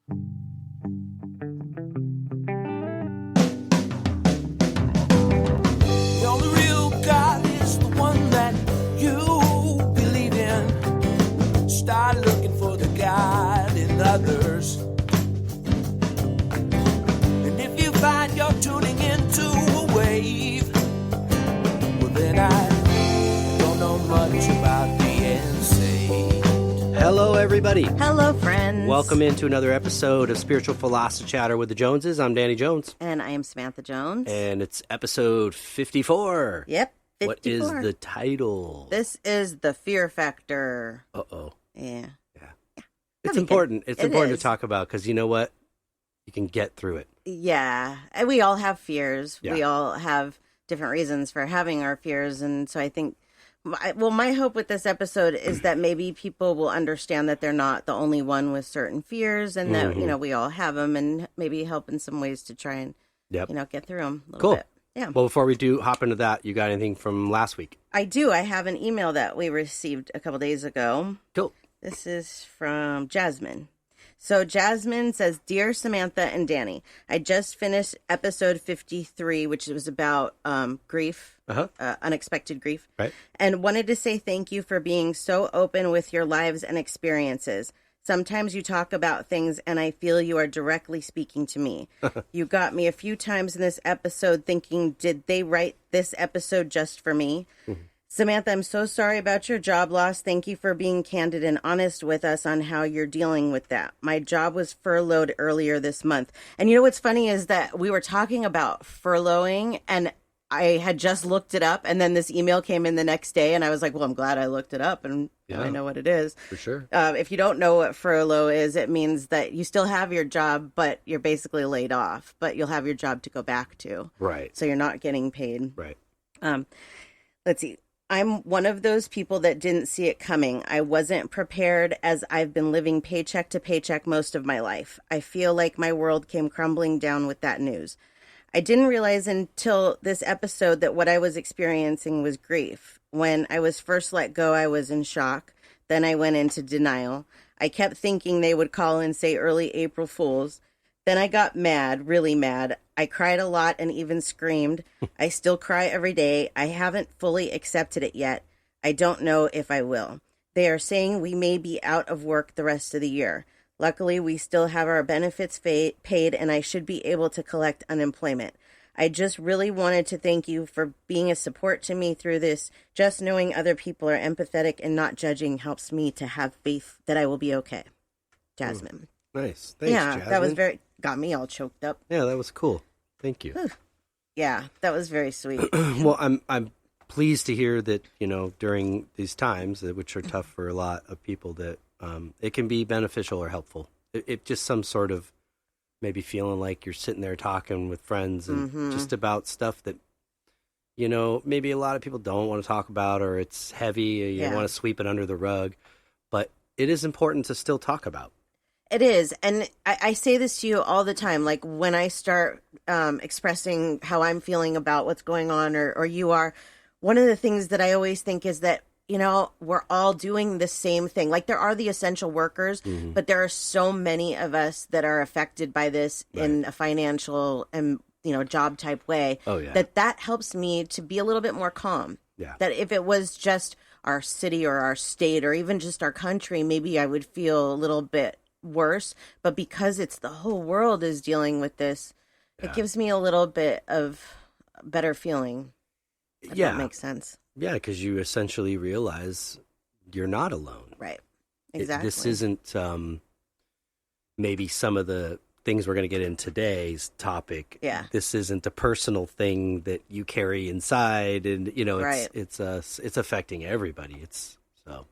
The only real God is the one that you believe in. Start looking for the God in others. And if you find you're tuning into a wave, well then I don't know much about being saved. Hello, everybody. Hello, friends. Welcome into another episode of Spiritual Philos-o-Chatter with the Joneses. I'm Danny Jones. And I am Samantha Jones. And it's episode 54. Yep, 54. What is the title? This is the fear factor. Uh-oh. Yeah. It's important. It's important is. to talk about because you know what? You can get through it. Yeah. And we all have fears. Yeah. We all have different reasons for having our fears. And so I think, my hope with this episode is that maybe people will understand that they're not the only one with certain fears and that, we all have them and maybe help in some ways to try and, get through them a little bit. Yeah. Well, before we do hop into that, you got anything from last week? I do. I have an email that we received a couple days ago. Cool. This is from Jasmine. So Jasmine says, Dear Samantha and Danny, I just finished episode 53, which was about grief, unexpected grief, right? And wanted to say thank you for being so open with your lives and experiences. Sometimes you talk about things and I feel you are directly speaking to me. You got me a few times in this episode thinking, did they write this episode just for me? Mm-hmm. Samantha, I'm so sorry about your job loss. Thank you for being candid and honest with us on how you're dealing with that. My job was furloughed earlier this month. And you know what's funny is that we were talking about furloughing and I had just looked it up and then this email came in the next day and I was like, well, I'm glad I looked it up and now I know what it is. For sure. If you don't know what furlough is, it means that you still have your job, but you're basically laid off, but you'll have your job to go back to. Right. So you're not getting paid. Right. Let's see. I'm one of those people that didn't see it coming. I wasn't prepared as I've been living paycheck to paycheck most of my life. I feel like my world came crumbling down with that news. I didn't realize until this episode that what I was experiencing was grief. When I was first let go, I was in shock. Then I went into denial. I kept thinking they would call and say early April Fools. Then I got mad, really mad. I cried a lot and even screamed. I still cry every day. I haven't fully accepted it yet. I don't know if I will. They are saying we may be out of work the rest of the year. Luckily, we still have our benefits paid and I should be able to collect unemployment. I just really wanted to thank you for being a support to me through this. Just knowing other people are empathetic and not judging helps me to have faith that I will be okay. Jasmine. Nice. Thanks, Jasmine. That was got me all choked up. Yeah, that was cool. Thank you. Yeah, that was very sweet. Well, I'm pleased to hear that, during these times, which are tough for a lot of people, that it can be beneficial or helpful. It just some sort of maybe feeling like you're sitting there talking with friends and just about stuff that, maybe a lot of people don't want to talk about or it's heavy or you want to sweep it under the rug. But it is important to still talk about. It is. And I say this to you all the time. Like when I start expressing how I'm feeling about what's going on or you are, one of the things that I always think is that, we're all doing the same thing. Like there are the essential workers, but there are so many of us that are affected by this in a financial and, job type way. Oh, yeah. That helps me to be a little bit more calm. Yeah. That if it was just our city or our state or even just our country, maybe I would feel a little bit worse, but because it's the whole world is dealing with this, it gives me a little bit of better feeling. If that makes sense. Yeah, because you essentially realize you're not alone. Right. Exactly. This isn't maybe some of the things we're going to get in today's topic. Yeah. This isn't a personal thing that you carry inside, and it's affecting everybody.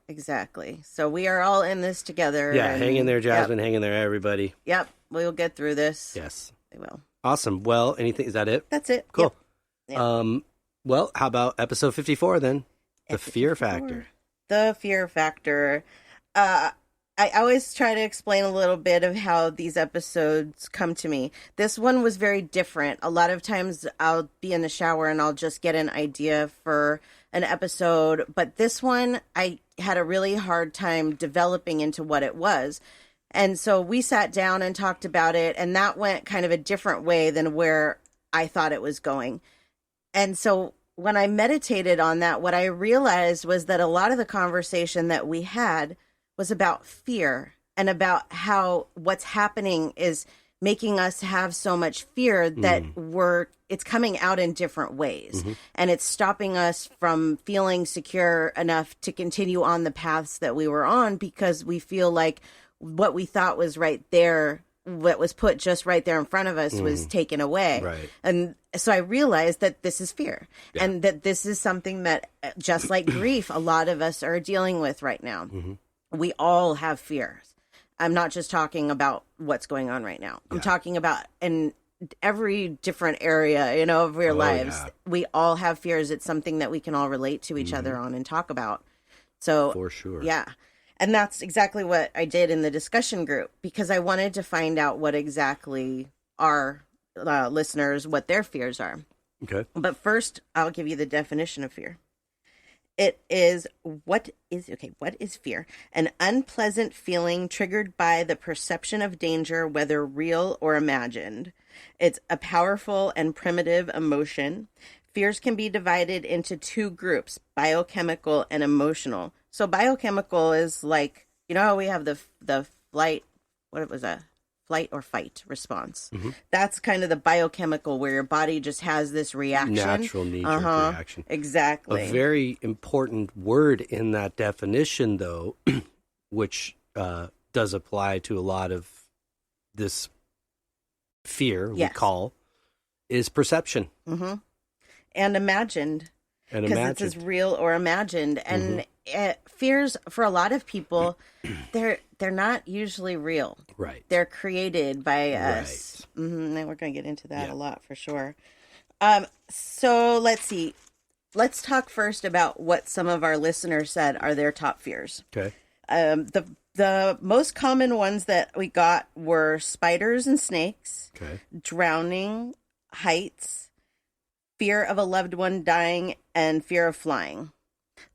Exactly. So we are all in this together. Yeah, hang in there, Jasmine. Hang in there, everybody. Yep, we'll get through this. Yes, we will. Awesome. Well, anything? Is that it? That's it. Cool. Yep. Well, how about episode 54 then? The fear factor. The fear factor. I always try to explain a little bit of how these episodes come to me. This one was very different. A lot of times I'll be in the shower and I'll just get an idea for an episode. But this one, I had a really hard time developing into what it was And so we sat down and talked about it, and that went kind of a different way than where I thought it was going. And so when I meditated on that, what I realized was that a lot of the conversation that we had was about fear and about how what's happening is making us have so much fear that it's coming out in different ways. And it's stopping us from feeling secure enough to continue on the paths that we were on, because we feel like what we thought was right there, what was put just right there in front of us, was taken away. Right. And so I realized that this is fear, and that this is something that, just like grief, a lot of us are dealing with right now. We all have fears. I'm not just talking about what's going on right now. I'm talking about in every different area, of your lives. Yeah. We all have fears. It's something that we can all relate to each other on and talk about. So for sure. Yeah. And that's exactly what I did in the discussion group, because I wanted to find out what exactly our listeners, what their fears are. Okay. But first, I'll give you the definition of fear. It is, what is fear? An unpleasant feeling triggered by the perception of danger, whether real or imagined. It's a powerful and primitive emotion. Fears can be divided into two groups, biochemical and emotional. So biochemical is like, how we have the flight, flight or fight response. That's kind of the biochemical, where your body just has this reaction. Natural knee-jerk reaction. Exactly. A very important word in that definition, though, which does apply to a lot of this fear we call, is perception. And imagined. Because it's as real or imagined. And fears, for a lot of people, they're not usually real. Right. They're created by us. And we're going to get into that a lot for sure. So let's see. Let's talk first about what some of our listeners said are their top fears. Okay. The most common ones that we got were spiders and snakes, drowning, heights, fear of a loved one dying, and fear of flying.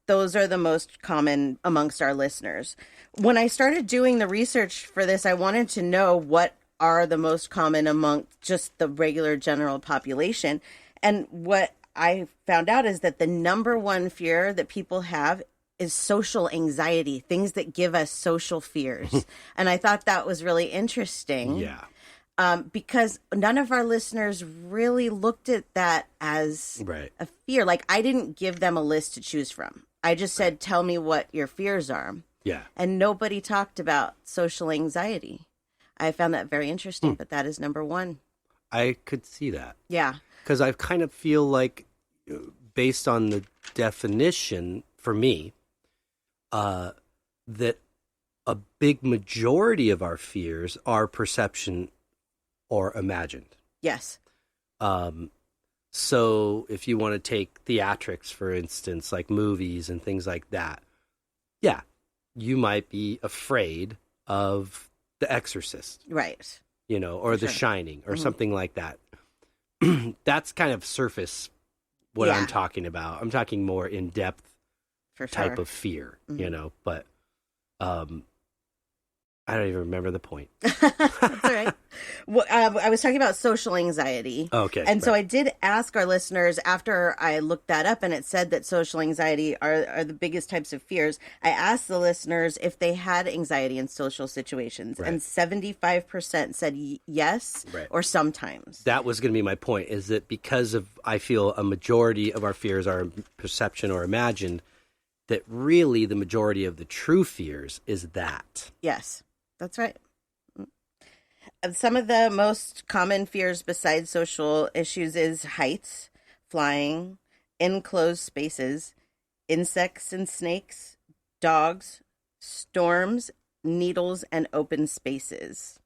Those are the most common amongst our listeners. When I started doing the research for this, I wanted to know what are the most common among just the regular general population. And what I found out is that the number one fear that people have is social anxiety, things that give us social fears. And I thought that was really interesting. Yeah. Because none of our listeners really looked at that as a fear. Like, I didn't give them a list to choose from. I just said, tell me what your fears are. Yeah. And nobody talked about social anxiety. I found that very interesting, but that is number one. I could see that. Yeah. Because I kind of feel like, based on the definition, for me, that a big majority of our fears are perception or imagined. Yes. So if you want to take theatrics, for instance, like movies and things like that, yeah, you might be afraid of The Exorcist. Right. Or The Shining or something like that. That's kind of surface what I'm talking about. I'm talking more in-depth type of fear, but I don't even remember the point. That's all right. Well, I was talking about social anxiety. Okay. And so I did ask our listeners, after I looked that up and it said that social anxiety are the biggest types of fears, I asked the listeners if they had anxiety in social situations. Right. And 75% said yes or sometimes. That was going to be my point, is that because of, I feel a majority of our fears are perception or imagined, that really the majority of the true fears is that. Yes. That's right. Some of the most common fears besides social issues is heights, flying, enclosed spaces, insects and snakes, dogs, storms, needles, and open spaces.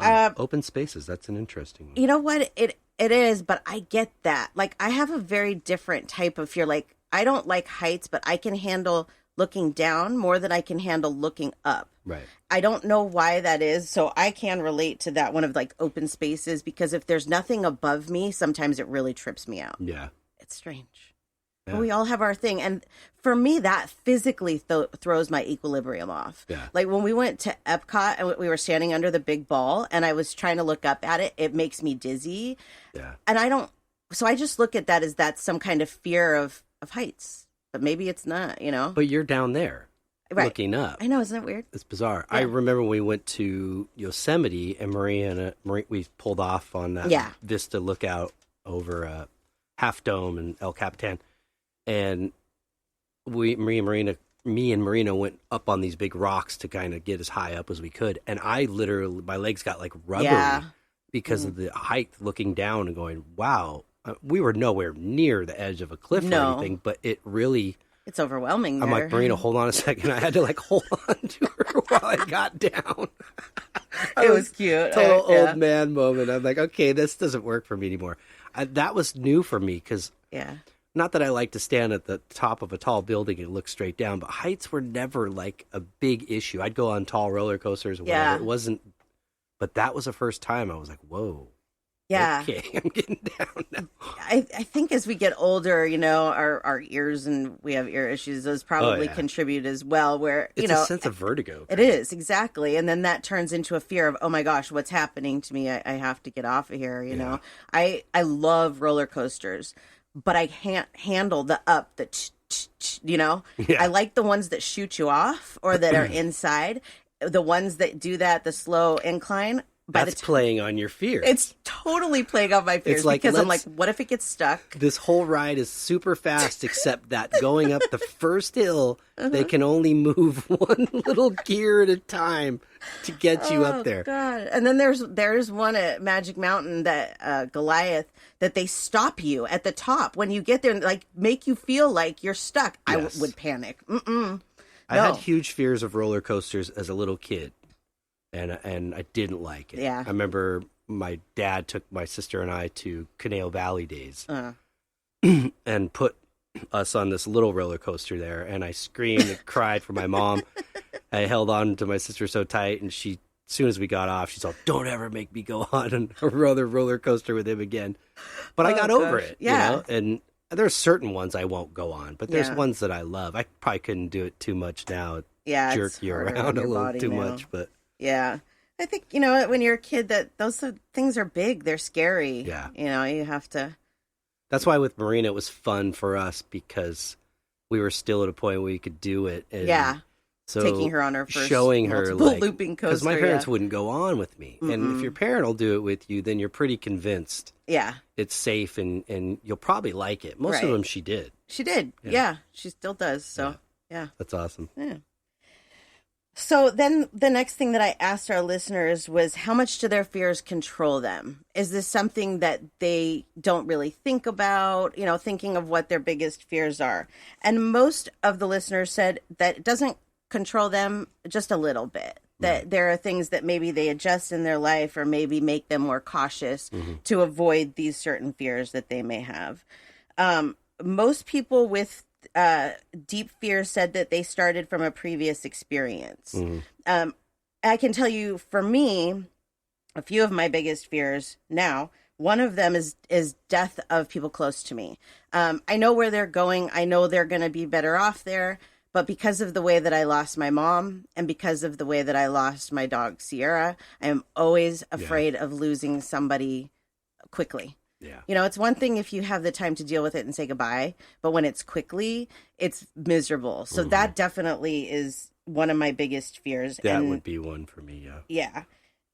Open spaces, that's an interesting one. You know what? It is, but I get that. Like, I have a very different type of fear. Like, I don't like heights, but I can handle looking down more than I can handle looking up. Right. I don't know why that is. So I can relate to that one of like open spaces, because if there's nothing above me, sometimes it really trips me out. Yeah. It's strange. Yeah. We all have our thing. And for me, that physically throws my equilibrium off. Yeah. Like when we went to Epcot and we were standing under the big ball and I was trying to look up at it, it makes me dizzy. Yeah. And so I just look at that as that's some kind of fear of heights. But maybe it's not, But you're down there looking up. I know, isn't that weird? It's bizarre. Yeah. I remember when we went to Yosemite and Marie, we pulled off on that vista lookout over Half Dome and El Capitan. And me and Marina went up on these big rocks to kind of get as high up as we could. And I literally, my legs got like rubbery because of the height, looking down and going, wow. We were nowhere near the edge of a cliff or anything, but it really... It's overwhelming there. I'm like, Marina, hold on a second. I had to like hold on to her while I got down. It was cute. Total old man moment. I'm like, okay, this doesn't work for me anymore. That was new for me because... Yeah. Not that I like to stand at the top of a tall building and look straight down, but heights were never like a big issue. I'd go on tall roller coasters or whatever. It wasn't... But that was the first time I was like, whoa. Yeah. Okay, I'm getting down now. I think as we get older, our ears and we have ear issues, those probably contribute as well, where, it's a sense of vertigo. It is, exactly. And then that turns into a fear of, oh my gosh, what's happening to me? I have to get off of here, know. I love roller coasters, but I can't handle the up, Yeah. I like the ones that shoot you off or that are inside. The ones that do that, the slow incline. That's playing on your fears. It's totally playing on my fears because I'm like, what if it gets stuck? This whole ride is super fast, except that going up the first hill, they can only move one little gear at a time to get you up there. God. And then there's one at Magic Mountain, that Goliath, that they stop you at the top when you get there and like make you feel like you're stuck. Yes. I would panic. I had huge fears of roller coasters as a little kid. And I didn't like it. Yeah. I remember my dad took my sister and I to Canal Valley Days and put us on this little roller coaster there. And I screamed and cried for my mom. I held on to my sister so tight. And as soon as we got off, she's all, don't ever make me go on another roller coaster with him again. But I got over it. Yeah. And there's certain ones I won't go on. But there's ones that I love. I probably couldn't do it too much now. Yeah. Jerk you around a little too much. But... Yeah. I think, when you're a kid, that those things are big. They're scary. Yeah. You have to. That's why with Marina, it was fun for us because we were still at a point where we could do it. And so taking her on her first showing her looping coaster. Because my parents wouldn't go on with me. Mm-mm. And if your parent will do it with you, then you're pretty convinced. Yeah. It's safe and you'll probably like it. Most of them she did. She did. Yeah. She still does. So, yeah. That's awesome. Yeah. So then the next thing that I asked our listeners was, how much do their fears control them? Is this something that they don't really think about, thinking of what their biggest fears are? And most of the listeners said that it doesn't control them just a little bit, that there are things that maybe they adjust in their life or maybe make them more cautious to avoid these certain fears that they may have. Most people with deep fear said that they started from a previous experience. I can tell you, for me, a few of my biggest fears now, one of them is death of people close to me. I know where they're going. I know they're going to be better off there. But because of the way that I lost my mom and because of the way that I lost my dog, Sierra, I am always afraid of losing somebody quickly. Yeah. It's one thing if you have the time to deal with it and say goodbye, but when it's quickly, it's miserable. So that definitely is one of my biggest fears. That would be one for me, yeah.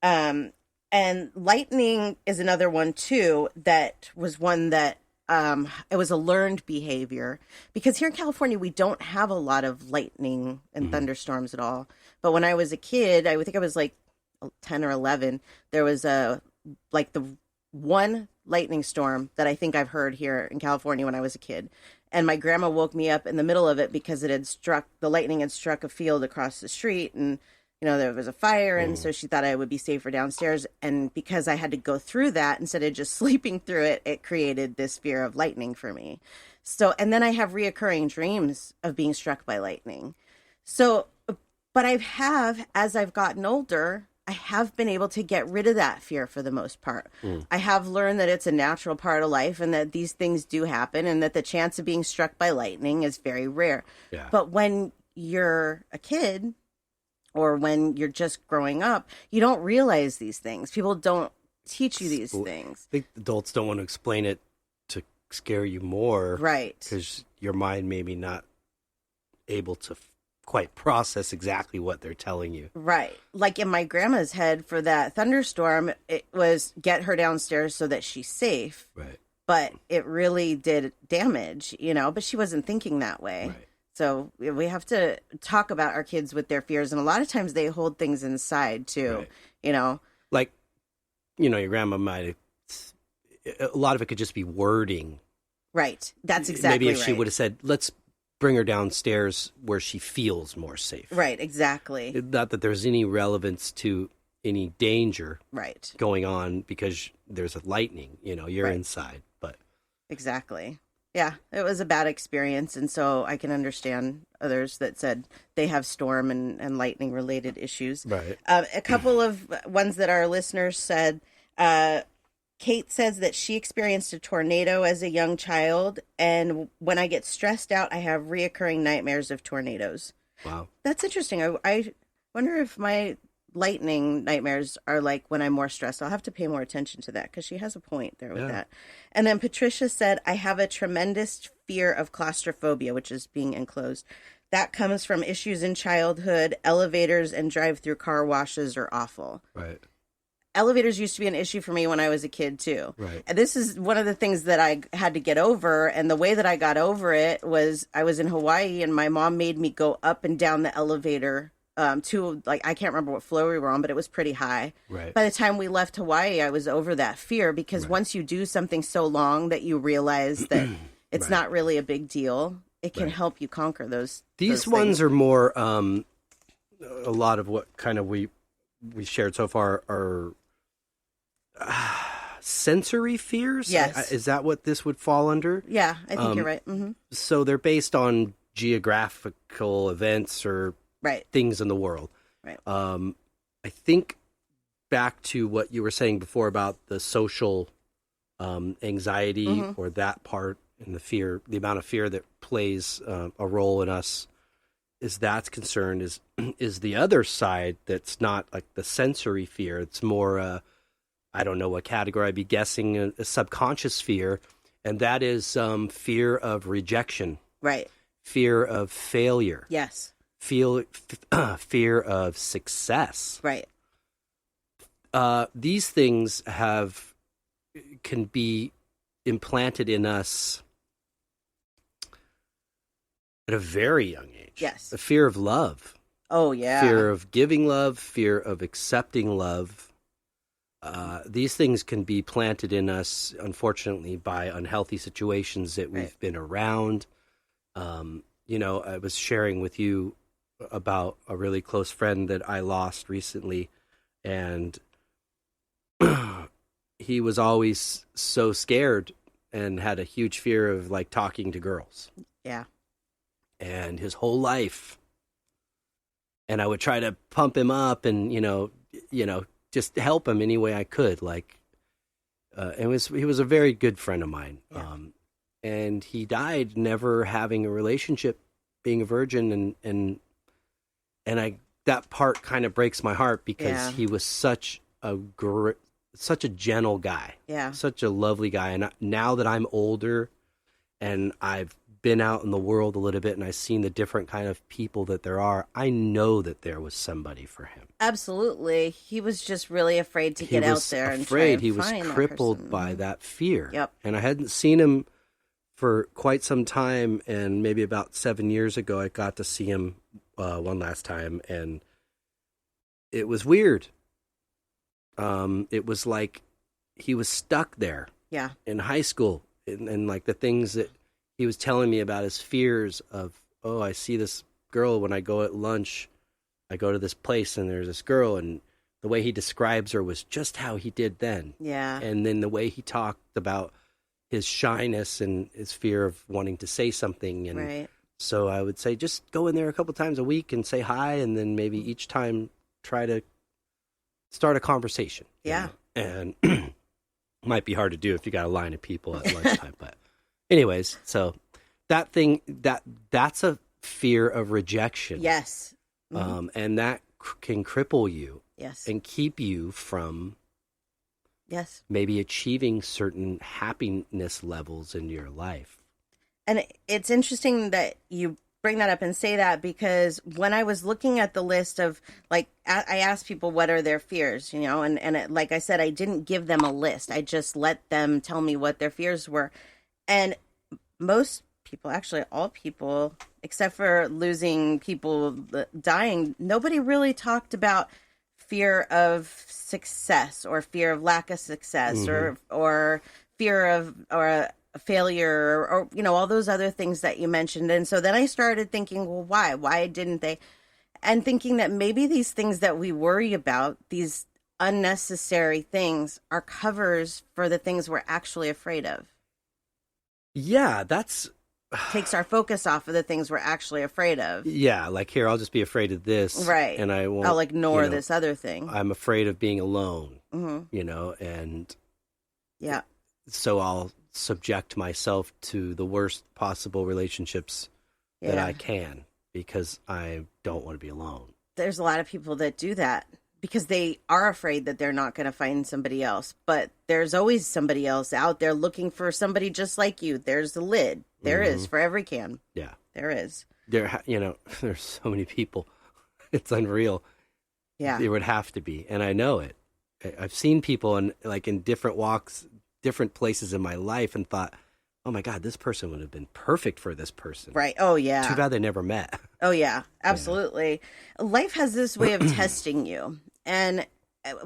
Yeah. And lightning is another one too. That was one that it was a learned behavior because here in California, we don't have a lot of lightning and thunderstorms at all. But when I was a kid, I think I was like 10 or 11, there was the one lightning storm that I think I've heard here in California when I was a kid. And my grandma woke me up in the middle of it because the lightning had struck a field across the street and, there was a fire. And so she thought I would be safer downstairs. And because I had to go through that instead of just sleeping through it, it created this fear of lightning for me. So, and then I have reoccurring dreams of being struck by lightning. So, but as I've gotten older, I have been able to get rid of that fear for the most part. I have learned that it's a natural part of life and that these things do happen and that the chance of being struck by lightning is very rare. Yeah. But when you're a kid or when you're just growing up, you don't realize these things. People don't teach you these things. I think adults don't want to explain it to scare you more. Right. Because your mind maybe not able to quite process exactly what they're telling you. Right. Like in my grandma's head for that thunderstorm, it was get her downstairs so that she's safe. Right. But it really did damage, but she wasn't thinking that way. Right. So we have to talk about our kids with their fears. And a lot of times they hold things inside too, Right. Like, your grandma might have, a lot of it could just be wording. Right. That's exactly Maybe if right. she would have said, let's bring her downstairs where she feels more safe. Right, exactly. Not that there's any relevance to any danger Right. going on because there's a lightning, you're Right. inside, but Exactly. Yeah, it was a bad experience. And so I can understand others that said they have storm and lightning related issues. right. A couple of ones that our listeners said, Kate says that she experienced a tornado as a young child. And when I get stressed out, I have reoccurring nightmares of tornadoes. Wow. That's interesting. I wonder if my lightning nightmares are like when I'm more stressed. I'll have to pay more attention to that because she has a point there with that. And then Patricia said, I have a tremendous fear of claustrophobia, which is being enclosed. That comes from issues in childhood. Elevators and drive-through car washes are awful. Right. Elevators used to be an issue for me when I was a kid too. Right. And this is one of the things that I had to get over. And the way that I got over it was I was in Hawaii and my mom made me go up and down the elevator to, like, I can't remember what floor we were on, but it was pretty high. Right. By the time we left Hawaii, I was over that fear because once you do something so long that you realize that it's Right. not really a big deal, it can Right. help you conquer those. These those ones things. are more, a lot of what kind of we shared so far are sensory fears. Yes. Is that what this would fall under? Yeah, I think you're right. So they're based on geographical events or Right. things in the world. Right. I think back to what you were saying before about the social anxiety or that part and the fear, the amount of fear that plays a role in us, that's concerned is the other side that's not like the sensory fear. It's more, I don't know what category I'd be guessing, a subconscious fear, and that is fear of rejection, Right. fear of failure, Yes. fear of success. Right. These things can be implanted in us at a very young age. Yes. The fear of love, Oh, yeah. fear of giving love, fear of accepting love. These things can be planted in us, unfortunately, by unhealthy situations that we've been around. I was sharing with you about a really close friend that I lost recently, and he was always so scared and had a huge fear of like talking to girls. Yeah. And his whole life, and I would try to pump him up and just help him any way I could. Like, he was a very good friend of mine. Yeah. And he died never having a relationship, being a virgin, and that part kind of breaks my heart because he was such a gentle guy. Yeah. Such a lovely guy. And now that I'm older and I've been out in the world a little bit and I've seen the different kind of people that there are, I know that there was somebody for him. Absolutely. He was just really afraid to get out there and try afraid. and He was find that crippled person. by that fear. Yep. And I hadn't seen him for quite some time, and maybe about 7 years ago I got to see him one last time, and it was weird. It was like he was stuck there. Yeah. In high school, and like the things that he was telling me about his fears of, oh, I see this girl when I go at lunch. I go to this place and there's this girl, and the way he describes her was just how he did then. Yeah. And then the way he talked about his shyness and his fear of wanting to say something. And Right. so I would say, just go in there a couple times a week and say hi, and then maybe each time try to start a conversation. Yeah. And might be hard to do if you got a line of people at lunchtime. But anyways, so that's a fear of rejection. Yes. Mm-hmm. And that can cripple you. Yes. And keep you from maybe achieving certain happiness levels in your life. And it's interesting that you bring that up and say that, because when I was looking at the list of, like, I asked people what are their fears, you know, and it, like I said, I didn't give them a list. I just let them tell me what their fears were. And most people, actually all people, except for losing people, dying, nobody really talked about fear of success or fear of lack of success, or fear of or failure, or you know, all those other things that you mentioned. And so then I started thinking, well, why didn't they? And thinking that maybe these things that we worry about, these unnecessary things, are covers for the things we're actually afraid of. Yeah, that's takes our focus off of the things we're actually afraid of. Yeah, like, here, I'll just be afraid of this, right? And I won't. I'll ignore this other thing. I'm afraid of being alone, you know, and so I'll subject myself to the worst possible relationships that I can, because I don't want to be alone. There's a lot of people that do that because they are afraid that they're not going to find somebody else. But there's always somebody else out there looking for somebody just like you. There's the lid. There is for every can. Yeah. There is. You know, there's so many people. It's unreal. Yeah. There would have to be. And I know it. I've seen people in different walks, different places in my life, and thought, oh my God, this person would have been perfect for this person. Right. Oh, yeah. Too bad they never met. Oh, yeah. Absolutely. Yeah. Life has this way of testing you. And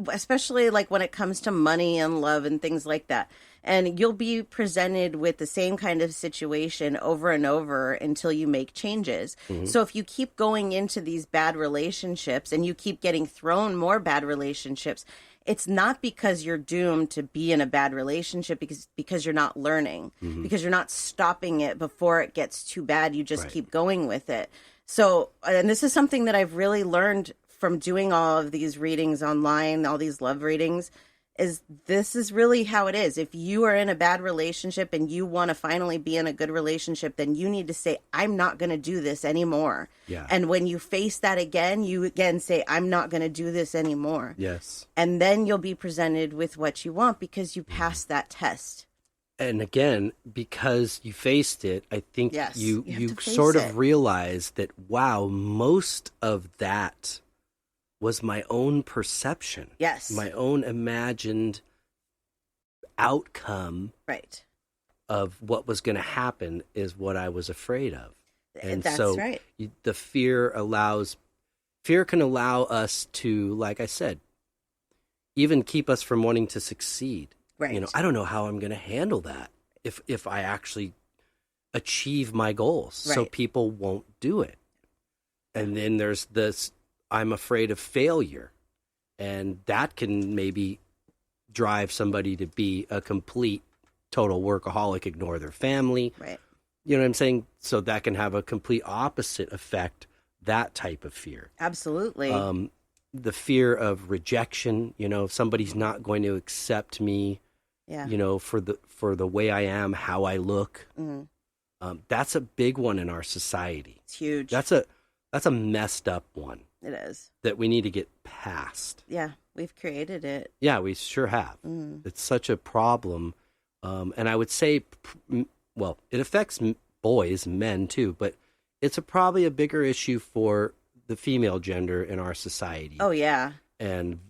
especially like when it comes to money and love and things like that. And you'll be presented with the same kind of situation over and over until you make changes. So if you keep going into these bad relationships and you keep getting thrown more bad relationships, it's not because you're doomed to be in a bad relationship, because you're not learning, because you're not stopping it before it gets too bad. You just keep going with it. So, and this is something that I've really learned from doing all of these readings online, all these love readings, is this is really how it is. If you are in a bad relationship and you want to finally be in a good relationship, then you need to say, I'm not going to do this anymore. Yeah. And when you face that again, you again say, I'm not going to do this anymore. Yes. And then you'll be presented with what you want because you passed that test. And again, because you faced it, I think you sort of realize that, wow, most of that was my own perception. Yes. My own imagined outcome of what was going to happen is what I was afraid of. And that's so right. The fear can allow us to, like I said, even keep us from wanting to succeed. Right. You know, I don't know how I'm going to handle that if I actually achieve my goals. Right. So people won't do it. And then there's this, I'm afraid of failure. And that can maybe drive somebody to be a complete, total workaholic, ignore their family. Right. You know what I'm saying? So that can have a complete opposite effect, that type of fear. Absolutely. The fear of rejection, you know, if somebody's not going to accept me, you know, for the way I am, how I look. That's a big one in our society. It's huge. That's a messed up one. It is. That we need to get past. Yeah, we've created it. Yeah, we sure have. It's such a problem. And I would say, well, it affects boys, men too, but it's probably a bigger issue for the female gender in our society. Oh, yeah. And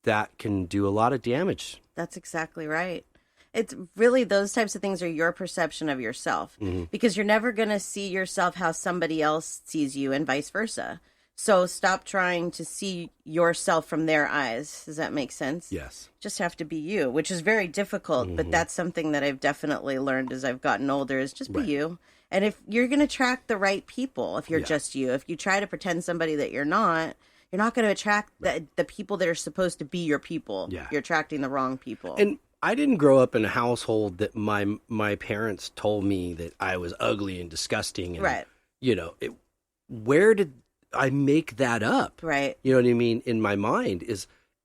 that can do a lot of damage. That's exactly right. It's really, those types of things are your perception of yourself, because you're never going to see yourself how somebody else sees you and vice versa. So stop trying to see yourself from their eyes. Does that make sense? Yes. Just have to be you, which is very difficult, but that's something that I've definitely learned as I've gotten older, is just be you. And if you're going to attract the right people, if you're just you, if you try to pretend somebody that you're not going to attract the people that are supposed to be your people. Yeah. You're attracting the wrong people. And I didn't grow up in a household that my parents told me that I was ugly and disgusting. And, you know, where did I make that up? Right. You know what I mean? In my mind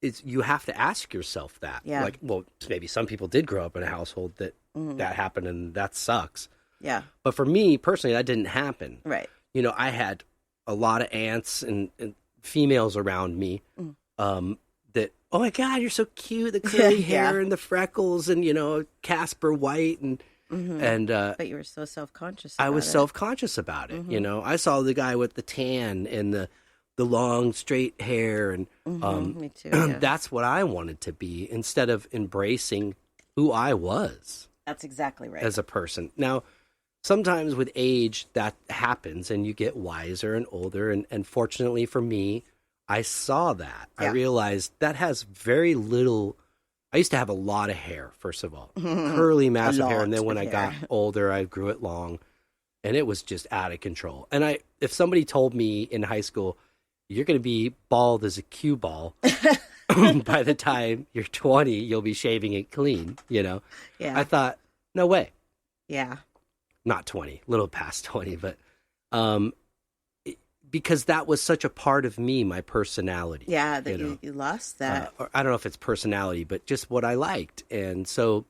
it's you have to ask yourself that. Yeah. Like, well, maybe some people did grow up in a household that that happened, and that sucks. Yeah. But for me personally, that didn't happen. Right. You know, I had a lot of aunts and females around me that, oh my God, you're so cute, the curly hair and the freckles and, you know, Casper White and But you were so self-conscious about I was it. self-conscious about it. You know, I saw the guy with the tan and the long straight hair and Me too. Yeah. that's what I wanted to be instead of embracing who I was That's exactly right. as a person. Now, sometimes with age that happens and you get wiser and older. And fortunately for me, I saw that. I realized that has very little. I used to have a lot of hair, first of all, curly, massive hair. And then when I got older, I grew it long and it was just out of control. And if somebody told me in high school, you're going to be bald as a cue ball by the time you're 20, you'll be shaving it clean, you know? Yeah. I thought, no way. Yeah. Not 20, a little past 20, but because that was such a part of me, my personality. Yeah, that you lost that. Or I don't know if it's personality, but just what I liked. And so,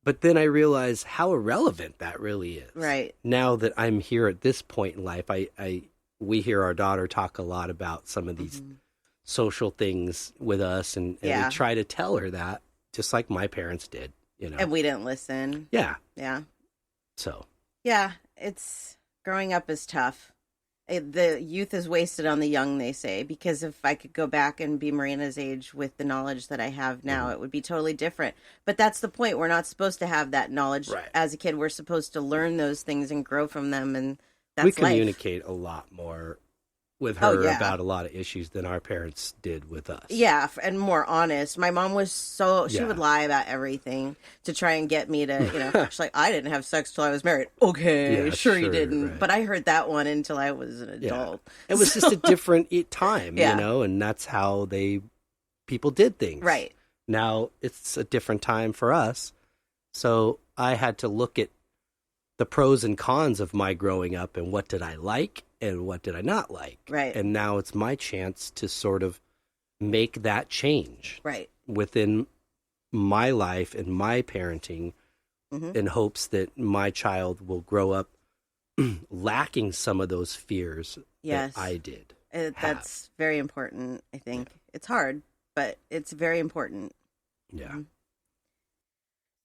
but then I realized how irrelevant that really is. Right. Now that I'm here at this point in life, we hear our daughter talk a lot about some of these social things with us, and we try to tell her that, just like my parents did, you know. And we didn't listen. Yeah. Yeah. So. Yeah, it's growing up is tough. The youth is wasted on the young, they say, because if I could go back and be Marina's age with the knowledge that I have now, it would be totally different. But that's the point. We're not supposed to have that knowledge as a kid. We're supposed to learn those things and grow from them, and that's we communicate a lot more with her about a lot of issues than our parents did with us. Yeah, and more honest. My mom was she would lie about everything to try and get me to, you know, she's like, I didn't have sex till I was married. Okay, sure you didn't. Right. But I heard that one until I was an adult. It was just a different time, you know, and that's how people did things. Right. Now it's a different time for us. So I had to look at the pros and cons of my growing up and what did I like and what did I not like. Right. And now it's my chance to sort of make that change within my life and my parenting in hopes that my child will grow up lacking some of those fears that I did. That's very important, I think. It's hard, but it's very important. Yeah.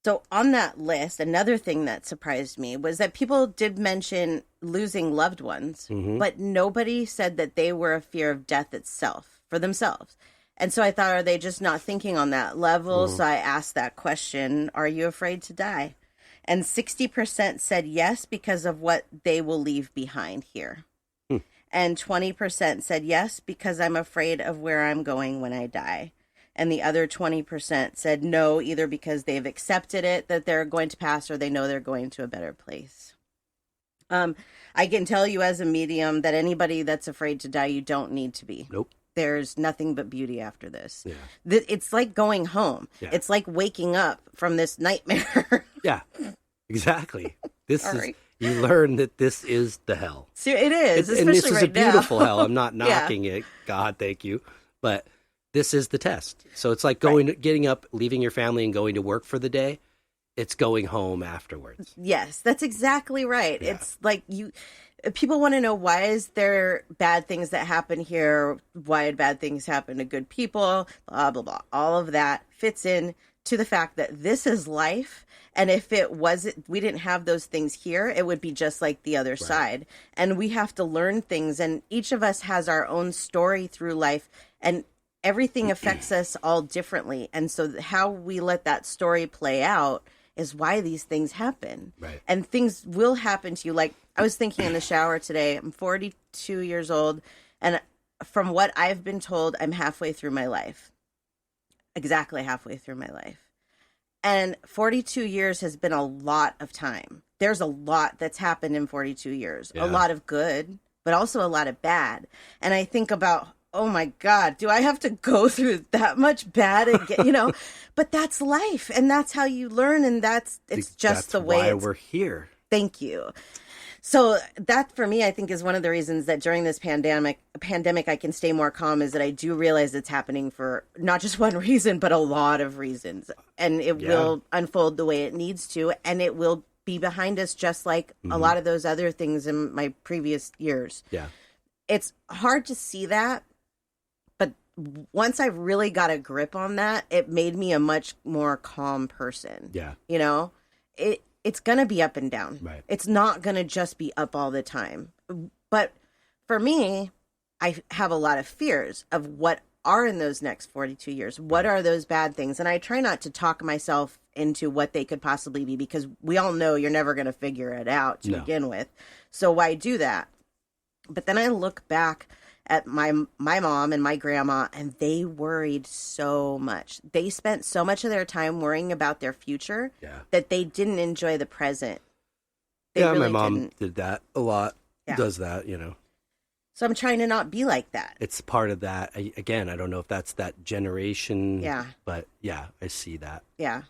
So on that list, another thing that surprised me was that people did mention losing loved ones, but nobody said that they were a fear of death itself for themselves. And so I thought, are they just not thinking on that level? So I asked that question, are you afraid to die? And 60% said yes because of what they will leave behind here. And 20% said yes because I'm afraid of where I'm going when I die. And the other 20% said no, either because they've accepted it, that they're going to pass, or they know they're going to a better place. I can tell you as a medium that anybody that's afraid to die, you don't need to be. Nope. There's nothing but beauty after this. Yeah. It's like going home. Yeah. It's like waking up from this nightmare. Yeah, exactly. You learn that this is the hell. So it is, especially and this is a beautiful now. hell. I'm not knocking it. God, thank you. But this is the test. So it's like getting up, leaving your family and going to work for the day. It's going home afterwards. Yes, that's exactly right. Yeah. It's like people want to know, why is there bad things that happen here? Why did bad things happen to good people? Blah, blah, blah. All of that fits in to the fact that this is life. And if we didn't have those things here, it would be just like the other side. And we have to learn things. And each of us has our own story through life. And everything affects us all differently. And so how we let that story play out is why these things happen. Right. And things will happen to you. Like, I was thinking in the shower today, I'm 42 years old. And from what I've been told, I'm halfway through my life. Exactly halfway through my life. And 42 years has been a lot of time. There's a lot that's happened in 42 years. Yeah. A lot of good, but also a lot of bad. And I think about, oh my God, do I have to go through that much bad again? You know, but that's life, and that's how you learn, and it's just the way why we're here. Thank you. So that for me, I think is one of the reasons that during this pandemic, I can stay more calm is that I do realize it's happening for not just one reason, but a lot of reasons. And it will unfold the way it needs to, and it will be behind us just like a lot of those other things in my previous years. Yeah. It's hard to see that, but once I really got a grip on that, it made me a much more calm person. Yeah. You know, it's going to be up and down. Right. It's not going to just be up all the time. But for me, I have a lot of fears of what are in those next 42 years. What are those bad things? And I try not to talk myself into what they could possibly be, because we all know you're never going to figure it out to begin with. So why do that? But then I look back at my mom and my grandma, and they worried so much. They spent so much of their time worrying about their future that they didn't enjoy the present. They really my mom didn't. did that a lot. Yeah. Does that, you know. So I'm trying to not be like that. It's part of that. Again, I don't know if that's that generation. Yeah. But yeah, I see that. Yeah.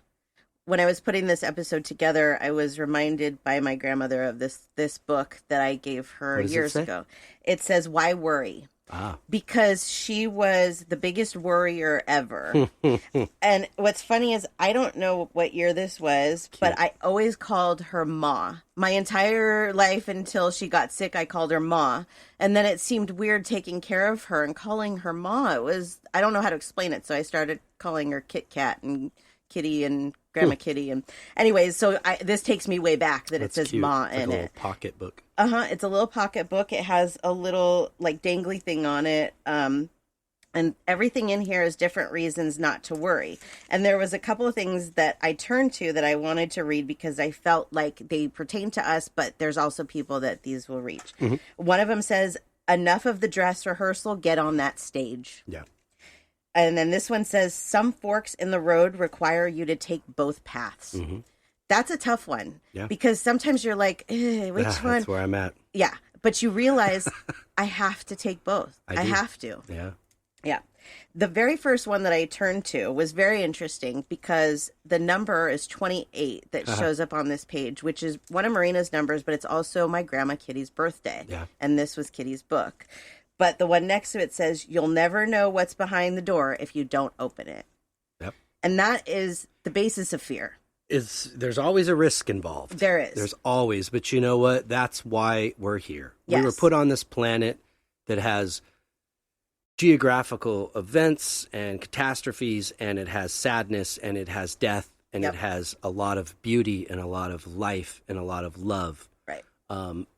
When I was putting this episode together, I was reminded by my grandmother of this book that I gave her years ago. It says, "Why Worry?" Because she was the biggest worrier ever. And what's funny is I don't know what year this was, but I always called her Ma. My entire life until she got sick, I called her Ma. And then it seemed weird taking care of her and calling her Ma. It was, I don't know how to explain it, so I started calling her Kit Kat and Kitty and Grandma Kitty. And anyways, so this takes me way back that That's it says cute. Ma It's like in a little it. pocket book. It's a little pocket book. It has a little like dangly thing on it. And everything in here is different reasons not to worry. And there was a couple of things that I turned to that I wanted to read because I felt like they pertain to us, but there's also people that these will reach. One of them says, "Enough of the dress rehearsal, get on that stage." Yeah. And then this one says, "Some forks in the road require you to take both paths." That's a tough one. Yeah. Because sometimes you're like, which one? That's where I'm at. Yeah. But you realize I have to take both. I do. have to. Yeah. Yeah. The very first one that I turned to was very interesting because the number is 28 that shows up on this page, which is one of Marina's numbers, but it's also my grandma Kitty's birthday. Yeah. And this was Kitty's book. But the one next to it says, "You'll never know what's behind the door if you don't open it." Yep. And that is the basis of fear. There's always a risk involved. There is. There's always, but you know what? That's why we're here. Yes. We were put on this planet that has geographical events and catastrophes, and it has sadness, and it has death, and it has a lot of beauty and a lot of life and a lot of love. Right.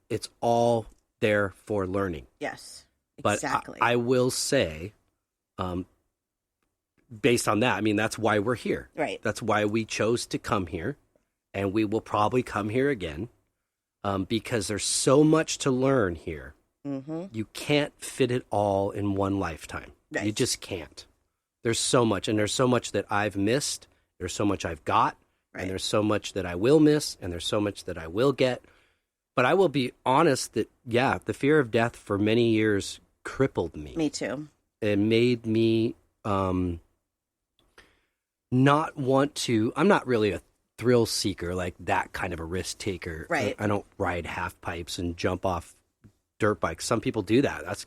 It's all there for learning. Yes. But Exactly. I will say, based on that, I mean, that's why we're here. Right. That's why we chose to come here, and we will probably come here again, because there's so much to learn here. You can't fit it all in one lifetime. Right. You just can't. There's so much, and there's so much that I've missed. There's so much I've got, and there's so much that I will miss, and there's so much that I will get. But I will be honest that, yeah, the fear of death for many years crippled me. Me too. It made me not want to. I'm not really a thrill seeker, like that kind of a risk taker. Right. I don't ride half pipes and jump off dirt bikes. Some people do that.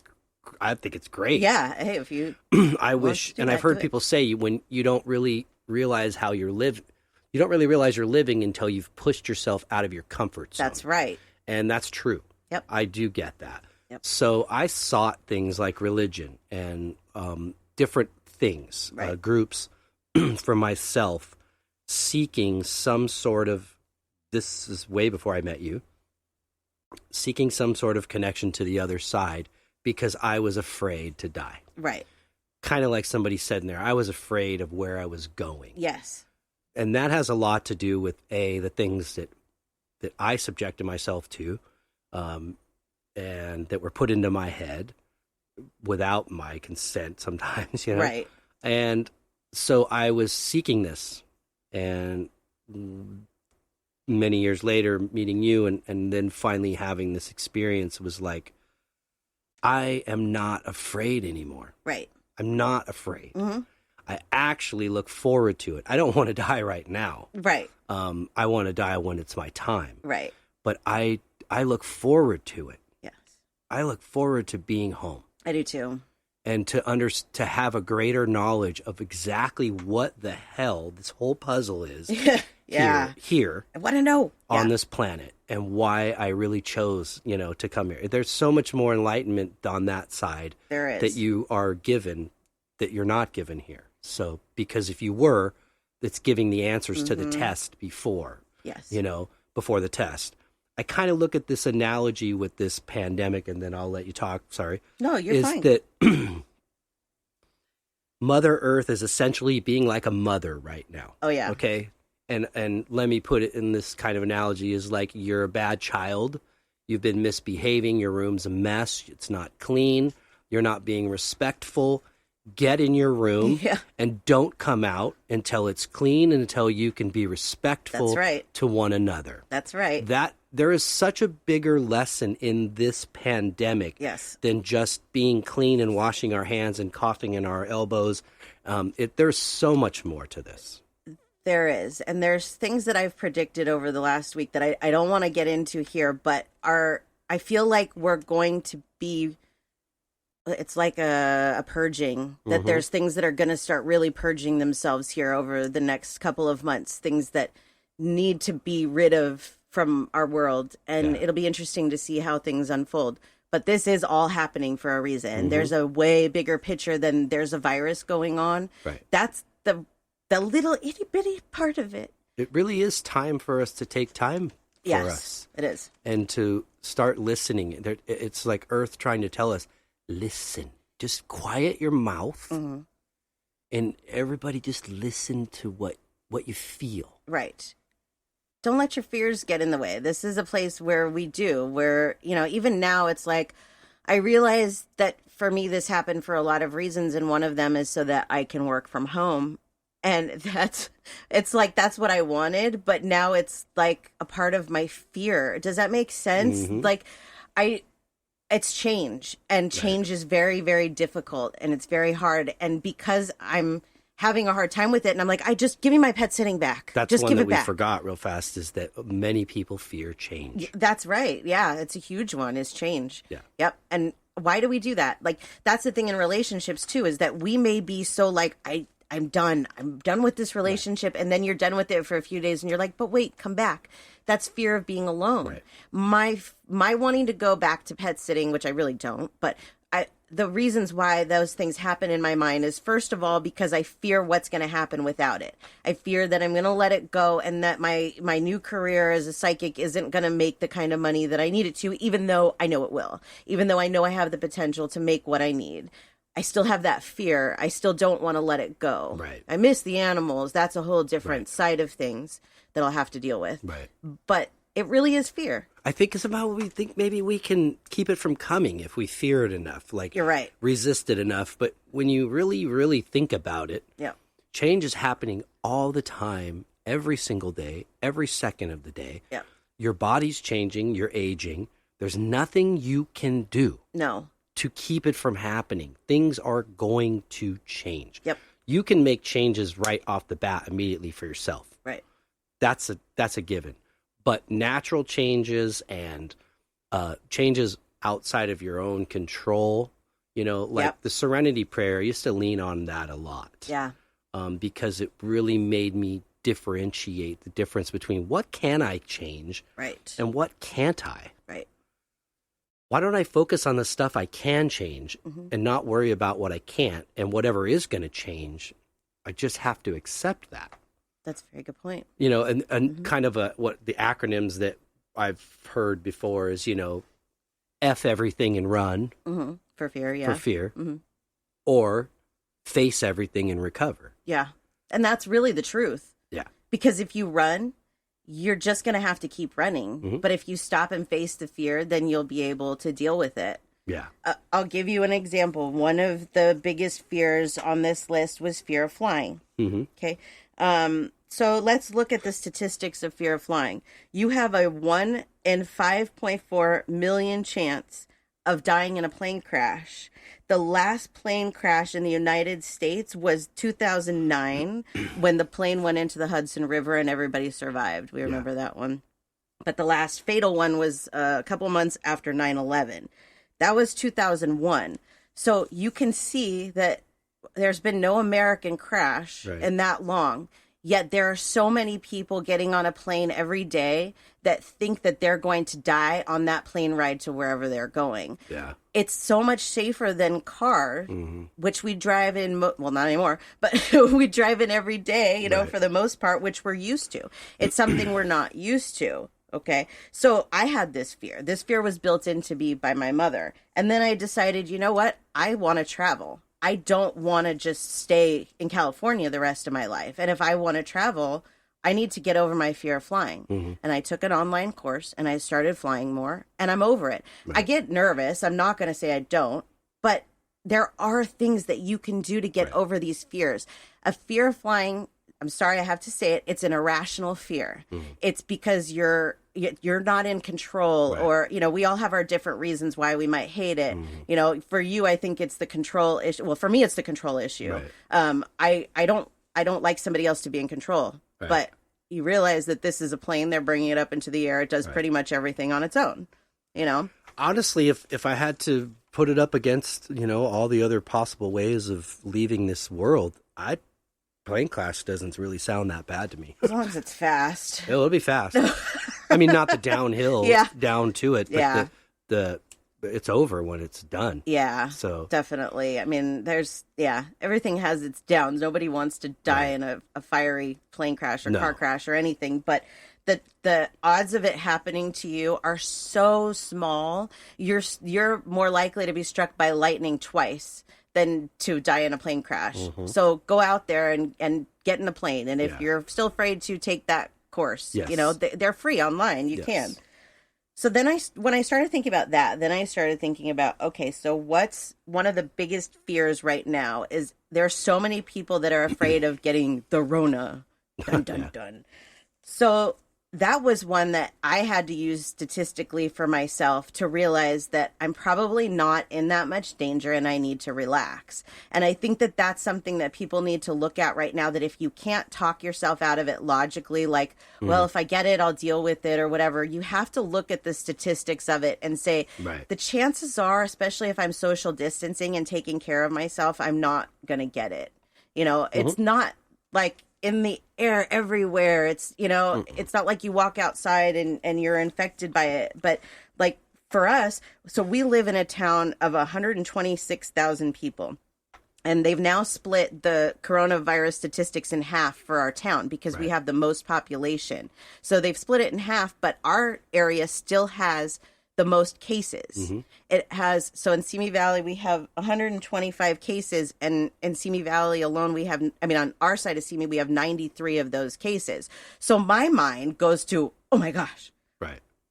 I think it's great. Yeah. Hey, if you I wish, and I've heard people say when you don't really realize how you're living, you don't really realize you're living until you've pushed yourself out of your comfort zone. That's right. And that's true. Yep. I do get that. Yep. So I sought things like religion and different things, groups for myself, seeking some sort of, this is way before I met you, seeking some sort of connection to the other side because I was afraid to die. Right. Kind of like somebody said in there, I was afraid of where I was going. Yes. And that has a lot to do with, the things that I subjected myself to, and that were put into my head without my consent sometimes, you know? Right. And so I was seeking this, and many years later, meeting you and then finally having this experience was like, I am not afraid anymore. Right. I'm not afraid. I actually look forward to it. I don't want to die right now. Right. I want to die when it's my time. Right. But I I look forward to it. Yes. I look forward to being home. I do too. And to have a greater knowledge of exactly what the hell this whole puzzle is here I want to know. on this planet, and why I really chose, to come here. There's so much more enlightenment on that side There is. that you are given that you're not given here. So, because if you were, it's giving the answers to the test before, Yes. Before the test. I kind of look at this analogy with this pandemic, and then I'll let you talk. Sorry. No, you're fine. Is that Mother Earth is essentially being like a mother right now. Oh, yeah. Okay. And let me put it in this kind of analogy is like you're a bad child. You've been misbehaving. Your room's a mess. It's not clean. You're not being respectful. Get in your room and don't come out until it's clean and until you can be respectful to one another. That's right. That there is such a bigger lesson in this pandemic than just being clean and washing our hands and coughing in our elbows. There's so much more to this. There is. And there's things that I've predicted over the last week that I don't want to get into here, but I feel like we're going to be, it's like a purging, that there's things that are going to start really purging themselves here over the next couple of months, things that need to be rid of from our world. And it'll be interesting to see how things unfold. But this is all happening for a reason. There's a way bigger picture than there's a virus going on. Right. That's the little itty bitty part of it. It really is time for us to take time for us. It is. And to start listening. It's like Earth trying to tell us, listen, just quiet your mouth and everybody just listen to what you feel. Right. Don't let your fears get in the way. This is a place where even now it's like, I realize that for me, this happened for a lot of reasons. And one of them is so that I can work from home. And that's what I wanted. But now it's like a part of my fear. Does that make sense? Like it's change, and change is very, very difficult, and it's very hard. And because I'm having a hard time with it, and I'm like, give me my pet sitting back. That's just one give that it we back. forgot real fast is that many people fear change. That's right. Yeah, it's a huge one, is change. Yeah. Yep. And why do we do that? Like, that's the thing in relationships too, is that we may be so like, I'm done with this relationship. Right. And then you're done with it for a few days and you're like, but wait, come back. That's fear of being alone. Right. My wanting to go back to pet sitting, which I really don't, but the reasons why those things happen in my mind is, first of all, because I fear what's going to happen without it. I fear that I'm going to let it go, and that my new career as a psychic isn't going to make the kind of money that I need it to, even though I know it will, even though I know I have the potential to make what I need. I still have that fear. I still don't want to let it go. Right. I miss the animals. That's a whole different side of things that I'll have to deal with. Right. But it really is fear. I think somehow we think maybe we can keep it from coming if we fear it enough. Like, you're right. Resist it enough. But when you really, really think about it, change is happening all the time, every single day, every second of the day. Yeah. Your body's changing. You're aging. There's nothing you can do. No. To keep it from happening. Things are going to change. Yep. You can make changes right off the bat immediately for yourself. Right. That's a given. But natural changes and changes outside of your own control, like the Serenity Prayer, I used to lean on that a lot. Yeah. Because it really made me differentiate the difference between what can I change and what can't I. Right. Why don't I focus on the stuff I can change and not worry about what I can't, and whatever is going to change, I just have to accept that. That's a very good point. And kind of what the acronyms that I've heard before is, F everything and run. Mm-hmm. For fear, yeah. For fear. Mm-hmm. Or face everything and recover. Yeah. And that's really the truth. Yeah. Because if you run, you're just going to have to keep running. Mm-hmm. But if you stop and face the fear, then you'll be able to deal with it. Yeah. I'll give you an example. One of the biggest fears on this list was fear of flying. Mm-hmm. Okay. So let's look at the statistics of fear of flying. You have a 1 in 5.4 million chance of dying in a plane crash. The last plane crash in the United States was 2009 when the plane went into the Hudson River and everybody survived. We remember that one. but the last fatal one was a couple months after 9/11. That was 2001. So you can see that there's been no American crash in that long. Yet there are so many people getting on a plane every day that think that they're going to die on that plane ride to wherever they're going. Yeah. It's so much safer than car, which we drive in, well, not anymore, but we drive in every day, you know, for the most part, which we're used to. It's something we're not used to. Okay. So I had this fear. This fear was built into me by my mother. And then I decided, you know what? I want to travel. I don't want to just stay in California the rest of my life. And if I want to travel, I need to get over my fear of flying. And I took an online course and I started flying more and I'm over it. I get nervous. I'm not going to say I don't, but there are things that you can do to get over these fears. A fear of flying, I'm sorry I have to say it, it's an irrational fear. It's because you're not in control or, you know, we all have our different reasons why we might hate it. You know, for you, I think it's the control issue. Well, for me, it's the control issue. I don't like somebody else to be in control, but you realize that this is a plane. They're bringing it up into the air. It does pretty much everything on its own, you know? Honestly, if I had to put it up against, you know, all the other possible ways of leaving this world, plane crash doesn't really sound that bad to me. As long as it's fast. It'll be fast. I mean, not the downhill down to it, but the it's over when it's done. Yeah. So definitely. I mean, everything has its downs. Nobody wants to die in a fiery plane crash or car crash or anything, but the odds of it happening to you are so small. You're more likely to be struck by lightning twice than to die in a plane crash. So go out there and get in a plane. And if you're still afraid to take that course, you know, they're free online. You can. So then when I started thinking about that, then I started thinking about, okay, so what's one of the biggest fears right now is there are so many people that are afraid of getting the Rona. Dun, dun, dun. So that was one that I had to use statistically for myself to realize that I'm probably not in that much danger and I need to relax. And I think that that's something that people need to look at right now, that if you can't talk yourself out of it logically, like, well, if I get it, I'll deal with it or whatever, you have to look at the statistics of it and say, the chances are, especially if I'm social distancing and taking care of myself, I'm not going to get it. You know, it's not like in the air everywhere. It's, you know, it's not like you walk outside and you're infected by it. But like for us, so we live in a town of 126,000 people. And they've now split the coronavirus statistics in half for our town because we have the most population. So they've split it in half, but our area still has the most cases. It has, so in Simi Valley, we have 125 cases, and in Simi Valley alone, we have, I mean, on our side of Simi, we have 93 of those cases. So my mind goes to, oh my gosh,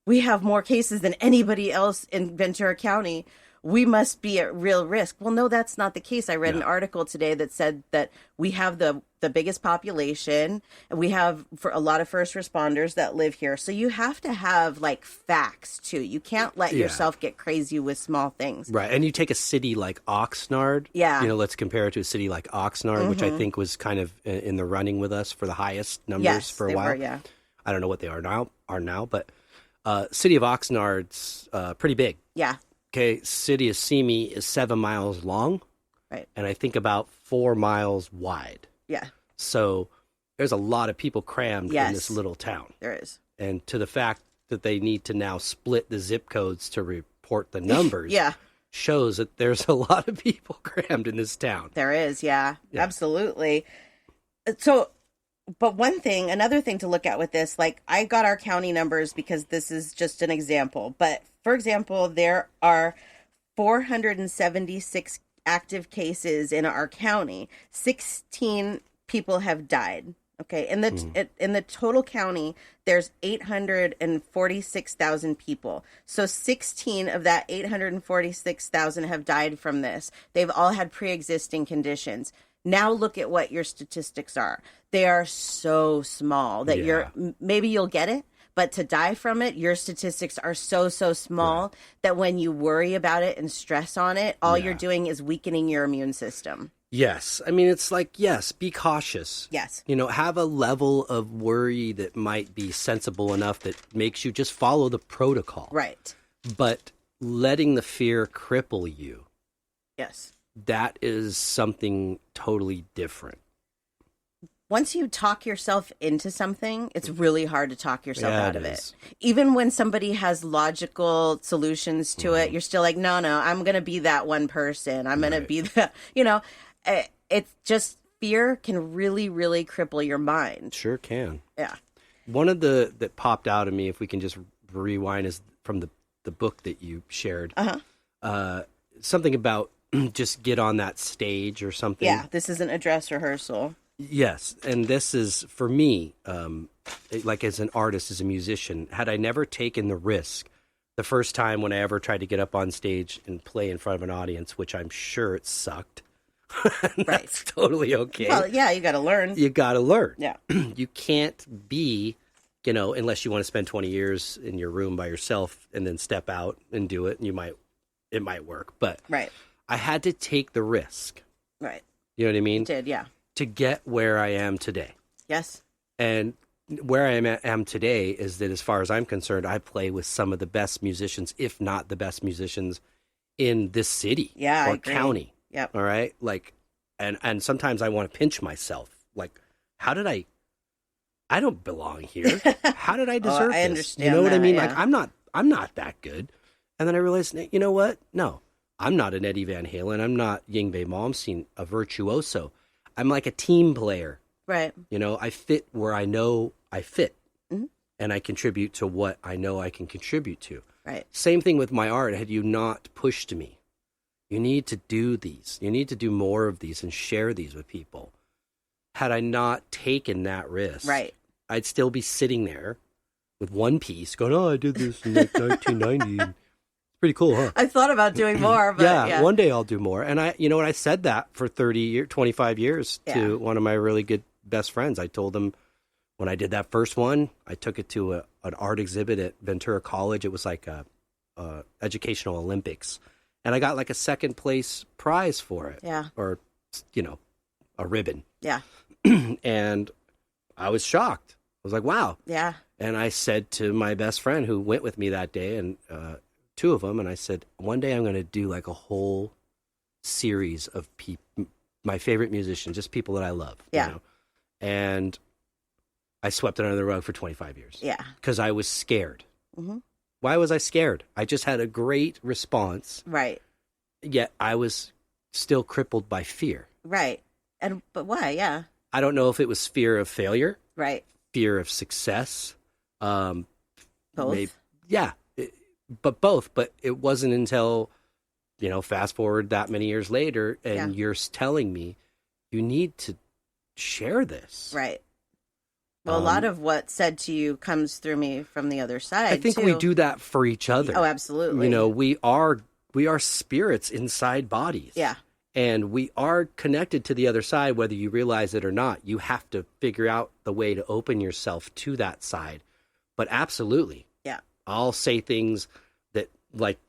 we have more cases than anybody else in Ventura County. We must be at real risk. Well, no, that's not the case. I read an article today that said that we have the biggest population, and we have for a lot of first responders that live here. So you have to have like facts too. You can't let yourself get crazy with small things. Right. And you take a city like Oxnard. You know, let's compare it to a city like Oxnard, which I think was kind of in the running with us for the highest numbers for a while. Were, I don't know what they are now, but city of Oxnard's pretty big. Okay, city of Simi is 7 miles long, and I think about 4 miles wide. So there's a lot of people crammed in this little town. There is. And to the fact that they need to now split the zip codes to report the numbers shows that there's a lot of people crammed in this town. There is, absolutely. So, but another thing to look at with this, like I got our county numbers because this is just an example, but for example, there are 476 active cases in our county. 16 people have died. Okay, in the total county, there's 846,000 people. So 16 of that 846,000 have died from this. They've all had pre-existing conditions. Now look at what your statistics are. They are so small that maybe you'll get it. But to die from it, your statistics are so small that when you worry about it and stress on it, all you're doing is weakening your immune system. Yes. I mean, it's like, yes, be cautious. Yes. You know, have a level of worry that might be sensible enough that makes you just follow the protocol. Right. But letting the fear cripple you, Yes. that is something totally different. Once you talk yourself into something, it's really hard to talk yourself out of is. it. Even when somebody has logical solutions to it, you're still like, no, I'm going to be that one person. I'm going to be that, it's just fear can really, really cripple your mind. Sure can. Yeah. One of that popped out of me, if we can just rewind, is from the book that you shared. Something about just get on that stage or something. Yeah, this isn't a dress rehearsal. Yes, and this is, for me, like as an artist, as a musician, had I never taken the risk the first time when I ever tried to get up on stage and play in front of an audience, which I'm sure it sucked. That's totally okay. Well, yeah, you got to learn. You got to learn. Yeah. You can't be, unless you want to spend 20 years in your room by yourself and then step out and do it, and it might work. But Right. I had to take the risk. Right. You know what I mean? You did, yeah. To get where I am today. Yes. And where I am today is that, as far as I'm concerned, I play with some of the best musicians, if not the best musicians in this city Yeah, or I agree. county. Yep. All right. Like, and sometimes I want to pinch myself. Like, how did I don't belong here. How did I deserve I this? understand You know what I that, mean? yeah. Like, I'm not that good. And then I realized, you know what? No, I'm not an Eddie Van Halen. I'm not Yngwie Malmsteen, a virtuoso. I'm like a team player. Right. I fit where I know I fit. Mm-hmm. And I contribute to what I know I can contribute to. Right. Same thing with my art. Had you not pushed me, you need to do these. You need to do more of these and share these with people. Had I not taken that risk, Right. I'd still be sitting there with one piece going, I did this in like 1990. It's pretty cool, huh? I thought about doing more, but yeah. One day I'll do more. And I said that for 25 years to one of my really good best friends. I told them when I did that first one, I took it to an art exhibit at Ventura College. It was like a educational Olympics. And I got like a second place prize for it. Yeah. Or, a ribbon. Yeah. And I was shocked. I was like, wow. Yeah. And I said to my best friend who went with me that day, and two of them, and I said, one day I'm going to do like a whole series of my favorite musicians, just people that I love. Yeah. And I swept it under the rug for 25 years. Yeah. Because I was scared. Mm-hmm. Why was I scared? I just had a great response. Right. Yet I was still crippled by fear. Right. But why? Yeah. I don't know if it was fear of failure, Right. fear of success. Both. But both. But it wasn't until, fast forward that many years later, and you're telling me you need to share this. Right. Well, a lot of what's said to you comes through me from the other side. I think too. we do that for each other. Oh, absolutely. We are spirits inside bodies. Yeah. And we are connected to the other side, whether you realize it or not. You have to figure out the way to open yourself to that side. But absolutely. Yeah. I'll say things that, like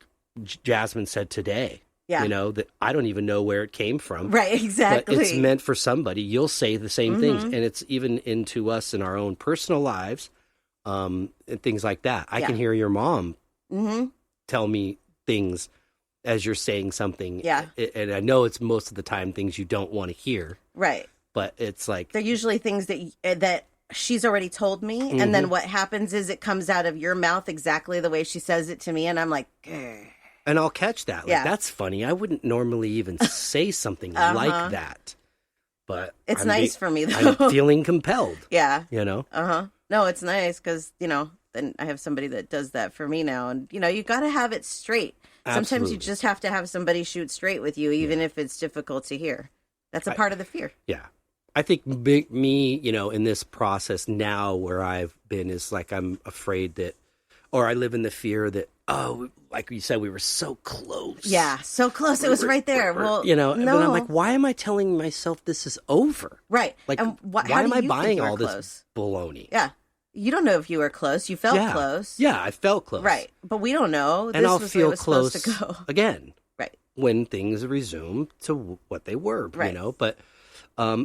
Jasmine said today, Yeah. that I don't even know where it came from. Right, exactly. But it's meant for somebody. You'll say the same things. And it's even into us in our own personal lives and things like that. I can hear your mom tell me things as you're saying something. Yeah. And I know it's most of the time things you don't want to hear. Right. But it's like... They're usually things that she's already told me. And then what happens is it comes out of your mouth exactly the way she says it to me. And I'm like... Grr. And I'll catch that. Like, that's funny. I wouldn't normally even say something like that. But it's nice for me, though. I'm feeling compelled. Yeah. Uh-huh. No, it's nice because, then I have somebody that does that for me now. And, you got to have it straight. Absolutely. Sometimes you just have to have somebody shoot straight with you, even if it's difficult to hear. That's a part of the fear. Yeah. I think me, in this process now where I've been is like I'm afraid that, or I live in the fear that, like you said, we were so close. Yeah, so close. It was right there. Well, no. And But I'm like, why am I telling myself this is over? Right. Like, and why how am do I you buying think you were all close? this baloney? Yeah. You don't know if you were close. You felt close. Yeah, I felt close. Right. But we don't know. And I'll was feel where it was close supposed to go. again. Right. when things resume to what they were, Right. But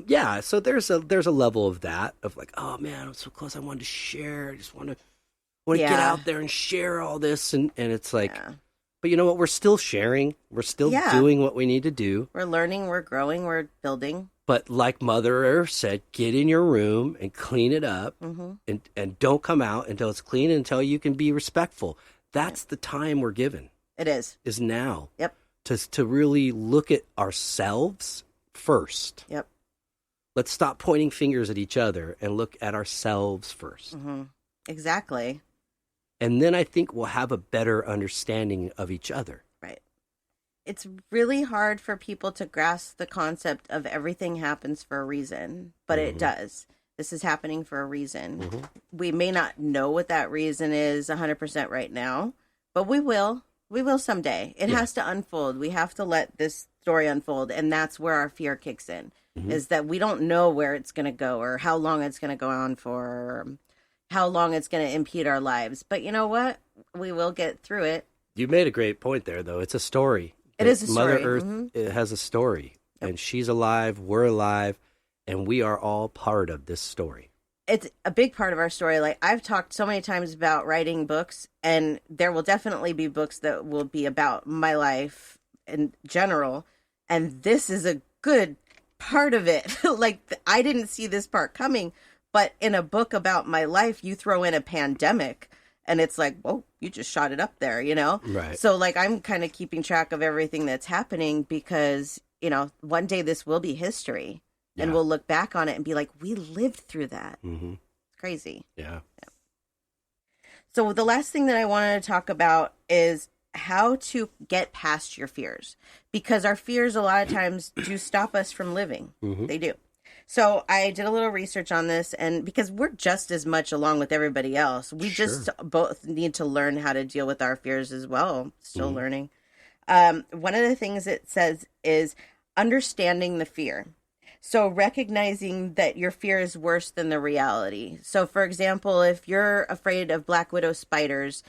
yeah, so there's a level of that, of like, oh man, I'm so close. I wanted to share. I just want to get Yeah. out there and share all this, and it's like, Yeah. but you know what? We're still sharing. We're still Yeah. doing what we need to do. We're learning, we're growing, we're building. But like Mother Earth said, get in your room and clean it up, and don't come out until it's clean, until you can be respectful. That's the time we're given. It is. Is now. Yep. To really look at ourselves first. Yep. Let's stop pointing fingers at each other and look at ourselves first. Exactly. And then I think we'll have a better understanding of each other. Right. It's really hard for people to grasp the concept of everything happens for a reason, but it does. This is happening for a reason. We may not know what that reason is 100% right now, but we will. We will someday. It has to unfold. We have to let this story unfold, and that's where our fear kicks in, is that we don't know where it's going to go or how long it's going to go on for, or how long it's going to impede our lives. But you know what? We will get through it. You made a great point there, though. It's a story. It is a Mother story. Earth it has a story, and she's alive, we're alive, and we are all part of this story. It's a big part of our story. Like, I've talked so many times about writing books, and there will definitely be books that will be about my life in general. And this is a good part of it. Like, I didn't see this part coming, but in a book about my life, you throw in a pandemic and it's like, whoa, you just shot it up there, Right. So like, I'm kind of keeping track of everything that's happening because, one day this will be history. And we'll look back on it and be like, we lived through that. It's crazy. Yeah. So the last thing that I wanted to talk about is how to get past your fears. Because our fears a lot of times do stop us from living. They do. So I did a little research on this, and because we're just as much along with everybody else, we just both need to learn how to deal with our fears as well. Still learning. One of the things it says is understanding the fear. So recognizing that your fear is worse than the reality. So for example, if you're afraid of black widow spiders,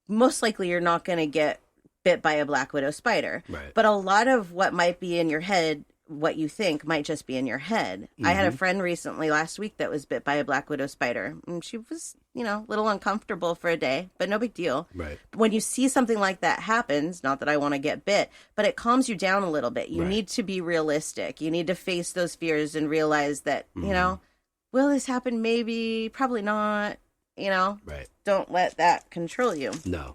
most likely you're not going to get bit by a black widow spider. Right. But a lot of what might be in your head, what you think, might just be in your head. I had a friend recently last week that was bit by a black widow spider. And she was, a little uncomfortable for a day, but no big deal. Right. When you see something like that happens, not that I want to get bit, but it calms you down a little bit. You need to be realistic. You need to face those fears and realize that, will this happen? Maybe, probably not, Right. Don't let that control you. No.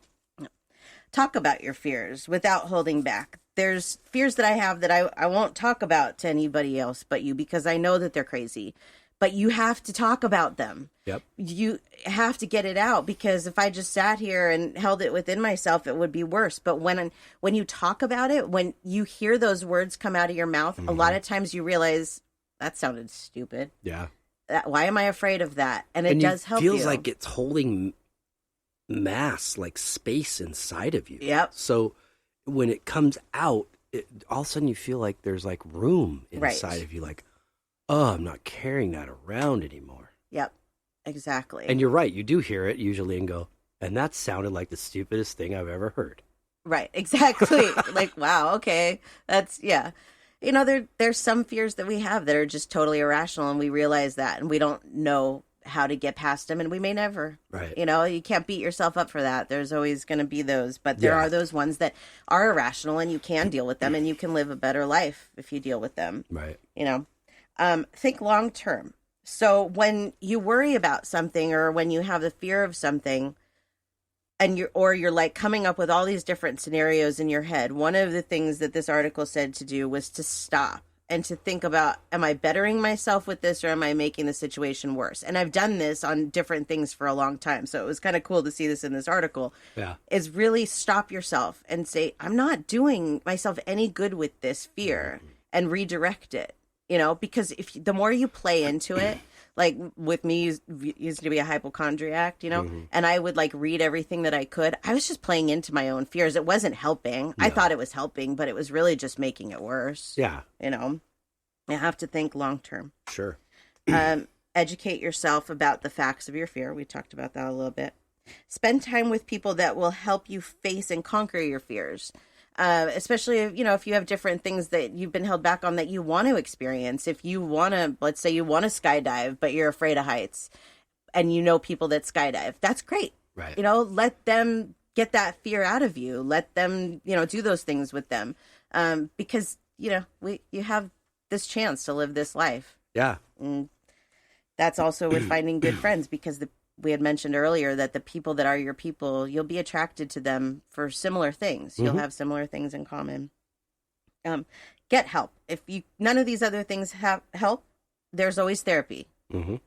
Talk about your fears without holding back. There's fears that I have that I won't talk about to anybody else but you, because I know that they're crazy. But you have to talk about them. Yep. You have to get it out, because if I just sat here and held it within myself, it would be worse. But when you talk about it, when you hear those words come out of your mouth, a lot of times you realize that sounded stupid. Yeah. Why am I afraid of that? And it does help you. It feels like it's holding mass, like space inside of you. Yep. So when it comes out, all of a sudden you feel like there's like room inside of you. Like, oh, I'm not carrying that around anymore. Yep. Exactly. And you're right. You do hear it usually and go, and that sounded like the stupidest thing I've ever heard. Right. Exactly. Like, wow. Okay. That's, yeah. There's some fears that we have that are just totally irrational, and we realize that, and we don't know how to get past them, and we may never. Right. You can't beat yourself up for that. There's always going to be those, but there are those ones that are irrational, and you can deal with them, and you can live a better life if you deal with them. Right. Think long term. So when you worry about something, or when you have the fear of something, and you're like coming up with all these different scenarios in your head, one of the things that this article said to do was to stop and to think about, am I bettering myself with this, or am I making the situation worse? And I've done this on different things for a long time, so it was kind of cool to see this in this article. Yeah. Is really stop yourself and say, I'm not doing myself any good with this fear, and redirect it. Because the more you play into it, like with me, used to be a hypochondriac, and I would like read everything that I could. I was just playing into my own fears. It wasn't helping. No. I thought it was helping, but it was really just making it worse. Yeah. You have to think long term. Sure. Educate yourself about the facts of your fear. We talked about that a little bit. Spend time with people that will help you face and conquer your fears. Especially, if you have different things that you've been held back on that you want to experience. If you want to, let's say you want to skydive, but you're afraid of heights and you know people that skydive, that's great. Right. Let them get that fear out of you. Let them, do those things with them. Because, you have this chance to live this life. Yeah. And that's also with finding good friends, because we had mentioned earlier that the people that are your people, you'll be attracted to them for similar things. You'll have similar things in common. Get help. If none of these other things have help, there's always therapy.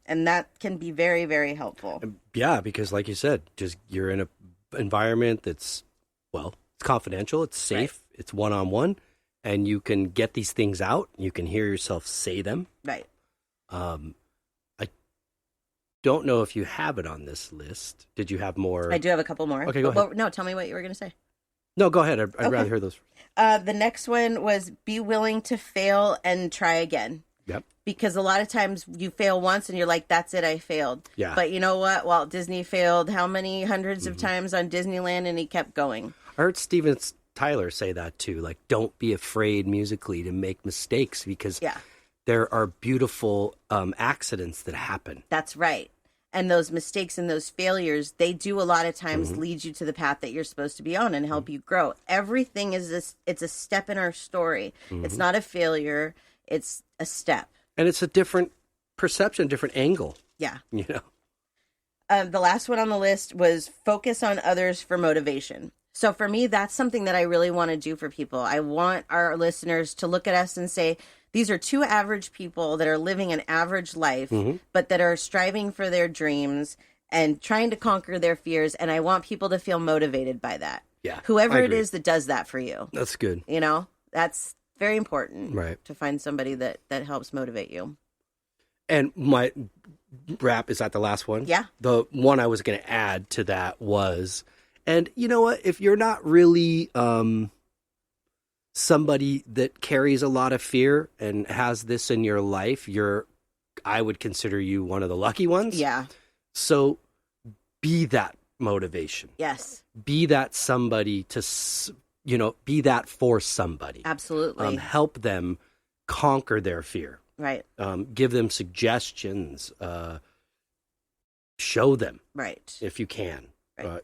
And that can be very, very helpful. Yeah, because like you said, just you're in an environment that's, it's confidential, it's safe, it's one-on-one, and you can get these things out. You can hear yourself say them. Right. I don't know if you have it on this list. Did you have more? I do have a couple more. Okay, go ahead. No, tell me what you were going to say. No, go ahead. I'd rather hear those. The next one was be willing to fail and try again. Yep. Because a lot of times you fail once and you're like, that's it, I failed. Yeah. But you know what? Walt Disney failed how many hundreds of times on Disneyland, and he kept going. I heard Steven Tyler say that too. Like, don't be afraid musically to make mistakes, because there are beautiful accidents that happen. That's right. And those mistakes and those failures, they do a lot of times lead you to the path that you're supposed to be on and help you grow. Everything is it's a step in our story. It's not a failure. It's a step. And it's a different perception, different angle. Yeah. The last one on the list was focus on others for motivation. So for me, that's something that I really want to do for people. I want our listeners to look at us and say, these are two average people that are living an average life, but that are striving for their dreams and trying to conquer their fears. And I want people to feel motivated by that. Yeah. Whoever it is that does that for you. That's good. That's very important. Right. To find somebody that helps motivate you. And my rap, is that the last one? Yeah. The one I was going to add to that was, and you know what? If you're not really somebody that carries a lot of fear and has this in your life, I would consider you one of the lucky ones. Yeah. So be that motivation. Yes. Be that somebody to, be that for somebody. Absolutely. Help them conquer their fear. Right. Give them suggestions. Show them. Right. If you can. Right.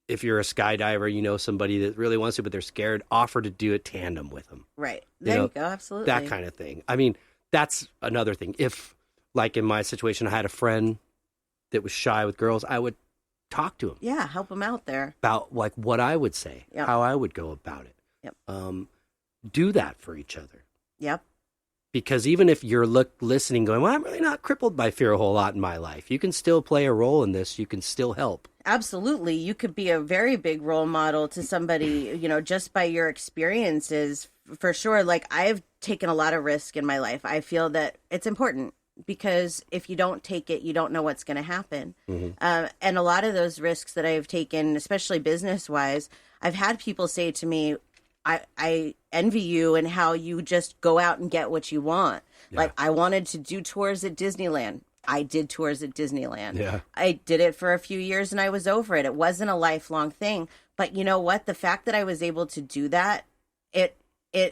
If you're a skydiver, somebody that really wants to, but they're scared, offer to do a tandem with them. Right. There you go. Absolutely. That kind of thing. I mean, that's another thing. If, like in my situation, I had a friend that was shy with girls, I would talk to him. Yeah, help him out there. About like what I would say, how I would go about it. Yep. Do that for each other. Yep. Because even if you're listening going, I'm really not crippled by fear a whole lot in my life, you can still play a role in this. You can still help. Absolutely. You could be a very big role model to somebody, just by your experiences, for sure. Like, I've taken a lot of risk in my life. I feel that it's important, because if you don't take it, you don't know what's going to happen. And a lot of those risks that I've taken, especially business-wise, I've had people say to me, I envy you and how you just go out and get what you want. Yeah. Like, I wanted to do tours at Disneyland. I did tours at Disneyland. Yeah. I did it for a few years and I was over it. It wasn't a lifelong thing. But you know what? The fact that I was able to do that, it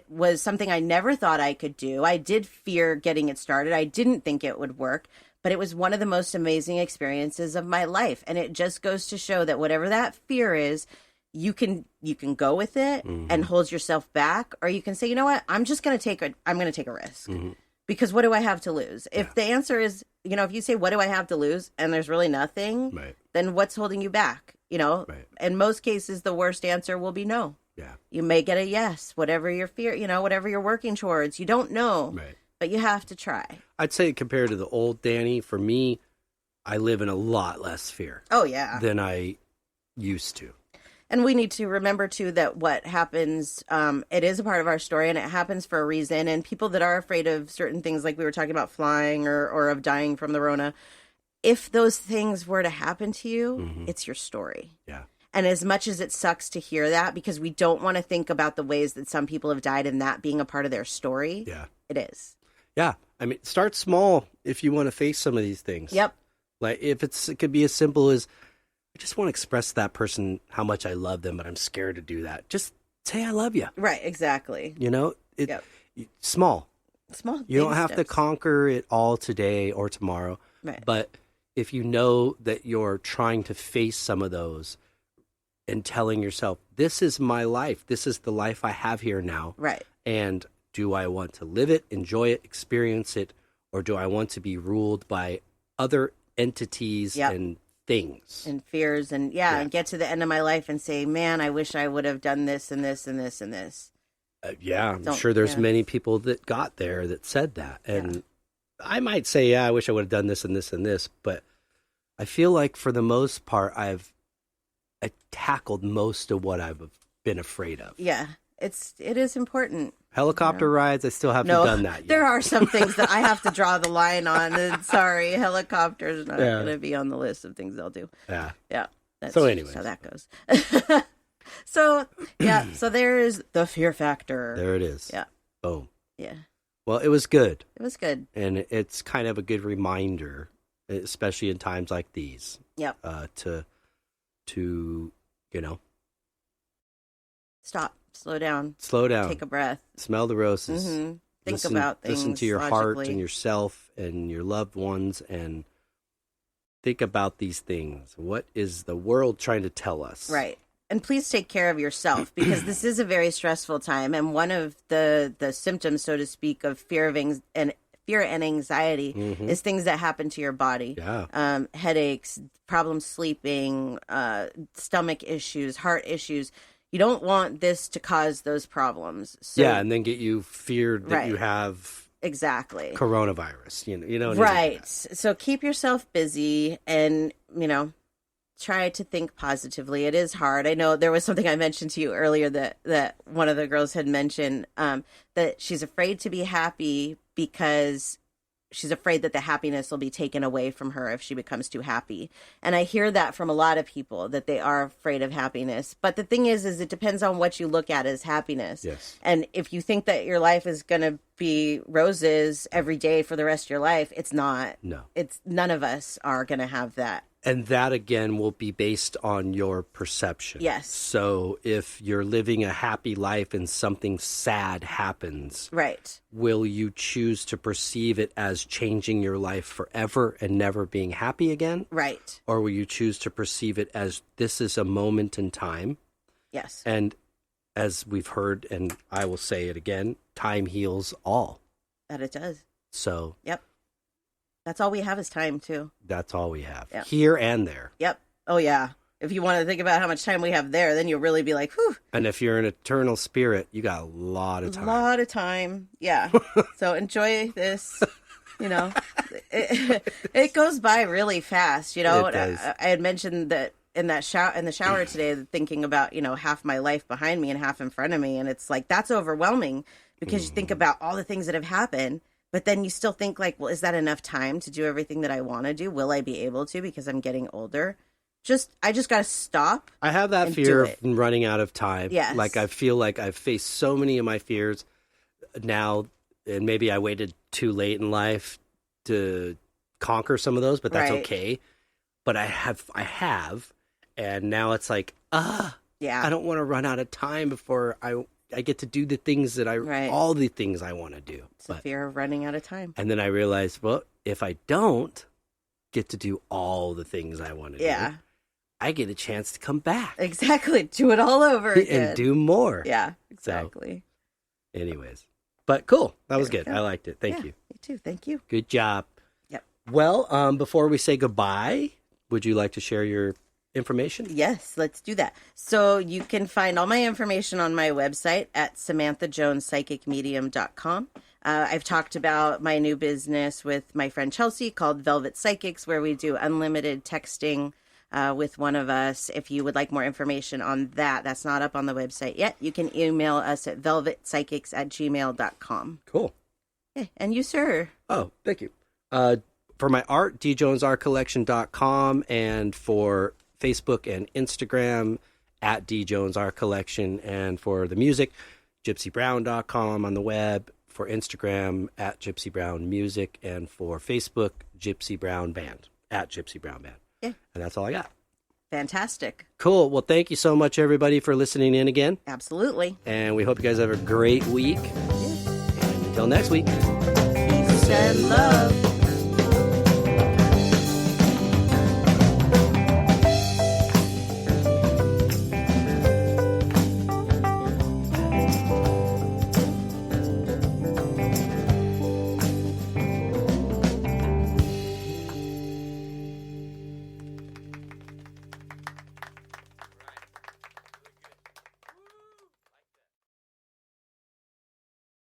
was something I never thought I could do. I did fear getting it started. I didn't think it would work. But it was one of the most amazing experiences of my life. And it just goes to show that whatever that fear is, you can go with it and hold yourself back, or you can say, you know what, I'm going to take a risk, because what do I have to lose? If the answer is, if you say, what do I have to lose? And there's really nothing, then what's holding you back? In most cases, the worst answer will be no. Yeah. You may get a yes, whatever your fear, whatever you're working towards, you don't know, but you have to try. I'd say compared to the old Danny, for me, I live in a lot less fear. Oh yeah. Than I used to. And we need to remember, too, that what happens, it is a part of our story, and it happens for a reason. And people that are afraid of certain things, like we were talking about flying or of dying from the Rona, if those things were to happen to you, it's your story. Yeah. And as much as it sucks to hear that, because we don't want to think about the ways that some people have died and that being a part of their story, it is. Yeah. I mean, start small if you want to face some of these things. Yep. Like, it could be as simple as, I just want to express to that person how much I love them, but I'm scared to do that. Just say I love you. Right, exactly. You know, Yep. Small. Small. You don't baby have to steps. conquer it all today or tomorrow. Right. But if you know that you're trying to face some of those and telling yourself, this is my life. This is the life I have here now. Right. And do I want to live it, enjoy it, experience it, or do I want to be ruled by other entities Yep. and things? And fears and and get to the end of my life and say, man, I wish I would have done this and this and this and this. I'm sure there's many people that got there that said that. And I might say, I wish I would have done this and this and this. But I feel like for the most part, I tackled most of what I've been afraid of. Yeah. It is important. Helicopter rides, I still haven't done that yet. There are some things that I have to draw the line on. And sorry, helicopters not going to be on the list of things I'll do. Yeah. Yeah. That's So anyways. how that goes. So there is the fear factor. There it is. Yeah. Boom. Yeah. Well, it was good. It was good. And it's kind of a good reminder, especially in times like these. Yep. To Stop. Slow down. Take a breath. Smell the roses. Mm-hmm. Think about things. Listen to your logically. heart and yourself and your loved ones, and think about these things. What is the world trying to tell us? Right. And please take care of yourself, because this is a very stressful time. And one of the symptoms, so to speak, of fear and anxiety is things that happen to your body. Yeah. Headaches, problems sleeping, stomach issues, heart issues. You don't want this to cause those problems. So, and then get you feared that you have exactly coronavirus. You know. Right. So keep yourself busy and, try to think positively. It is hard. I know there was something I mentioned to you earlier that one of the girls had mentioned, that she's afraid to be happy because she's afraid that the happiness will be taken away from her if she becomes too happy. And I hear that from a lot of people, that they are afraid of happiness. But the thing is it depends on what you look at as happiness. Yes. And if you think that your life is going to be roses every day for the rest of your life, it's not. No. None of us are going to have that. And that, again, will be based on your perception. Yes. So if you're living a happy life and something sad happens, right, will you choose to perceive it as changing your life forever and never being happy again? Right. Or will you choose to perceive it as this is a moment in time? Yes. And as we've heard, and I will say it again, time heals all. That it does. So. Yep. That's all we have is time, too. That's all we have. Yep. Here and there. Yep. Oh, yeah. If you want to think about how much time we have there, then you'll really be like, whew. And if you're an eternal spirit, you got a lot of time. A lot of time. Yeah. So enjoy this. It goes by really fast. It does. I had mentioned that in the shower today, thinking about, half my life behind me and half in front of me. And it's like, that's overwhelming, because you think about all the things that have happened. But then you still think like, well, is that enough time to do everything that I want to do? Will I be able to, because I'm getting older? I just got to stop. I have that fear of running out of time. Yes. Like I feel like I've faced so many of my fears now, and maybe I waited too late in life to conquer some of those, but that's okay. But I have, and now it's like, I don't want to run out of time before I get to do the things that all the things I want to do. It's the fear of running out of time. And then I realized, well, if I don't get to do all the things I want to do, I get a chance to come back. Exactly. Do it all over again. And do more. Yeah, exactly. So, anyways. But cool. That was good. I liked it. Thank you. Me too. Thank you. Good job. Yep. Well, before we say goodbye, would you like to share your information? Yes, let's do that. So you can find all my information on my website at samanthajonespsychicmedium.com. I've talked about my new business with my friend Chelsea called Velvet Psychics, where we do unlimited texting with one of us. If you would like more information on that, that's not up on the website yet. You can email us at velvetpsychics@gmail.com. Cool. Okay, and you, sir? Oh, thank you. For my art, djonesartcollection.com, and for Facebook and Instagram at djonesartcollection, and for the music, gypsybrown.com on the web, for Instagram at gypsybrownmusic, and for Facebook, Gypsy Brown Band, at Gypsy Brown Band. Yeah. And that's all I got. Fantastic. Cool. Well, thank you so much, everybody, for listening in again. Absolutely. And we hope you guys have a great week. And until next week. Peace and love.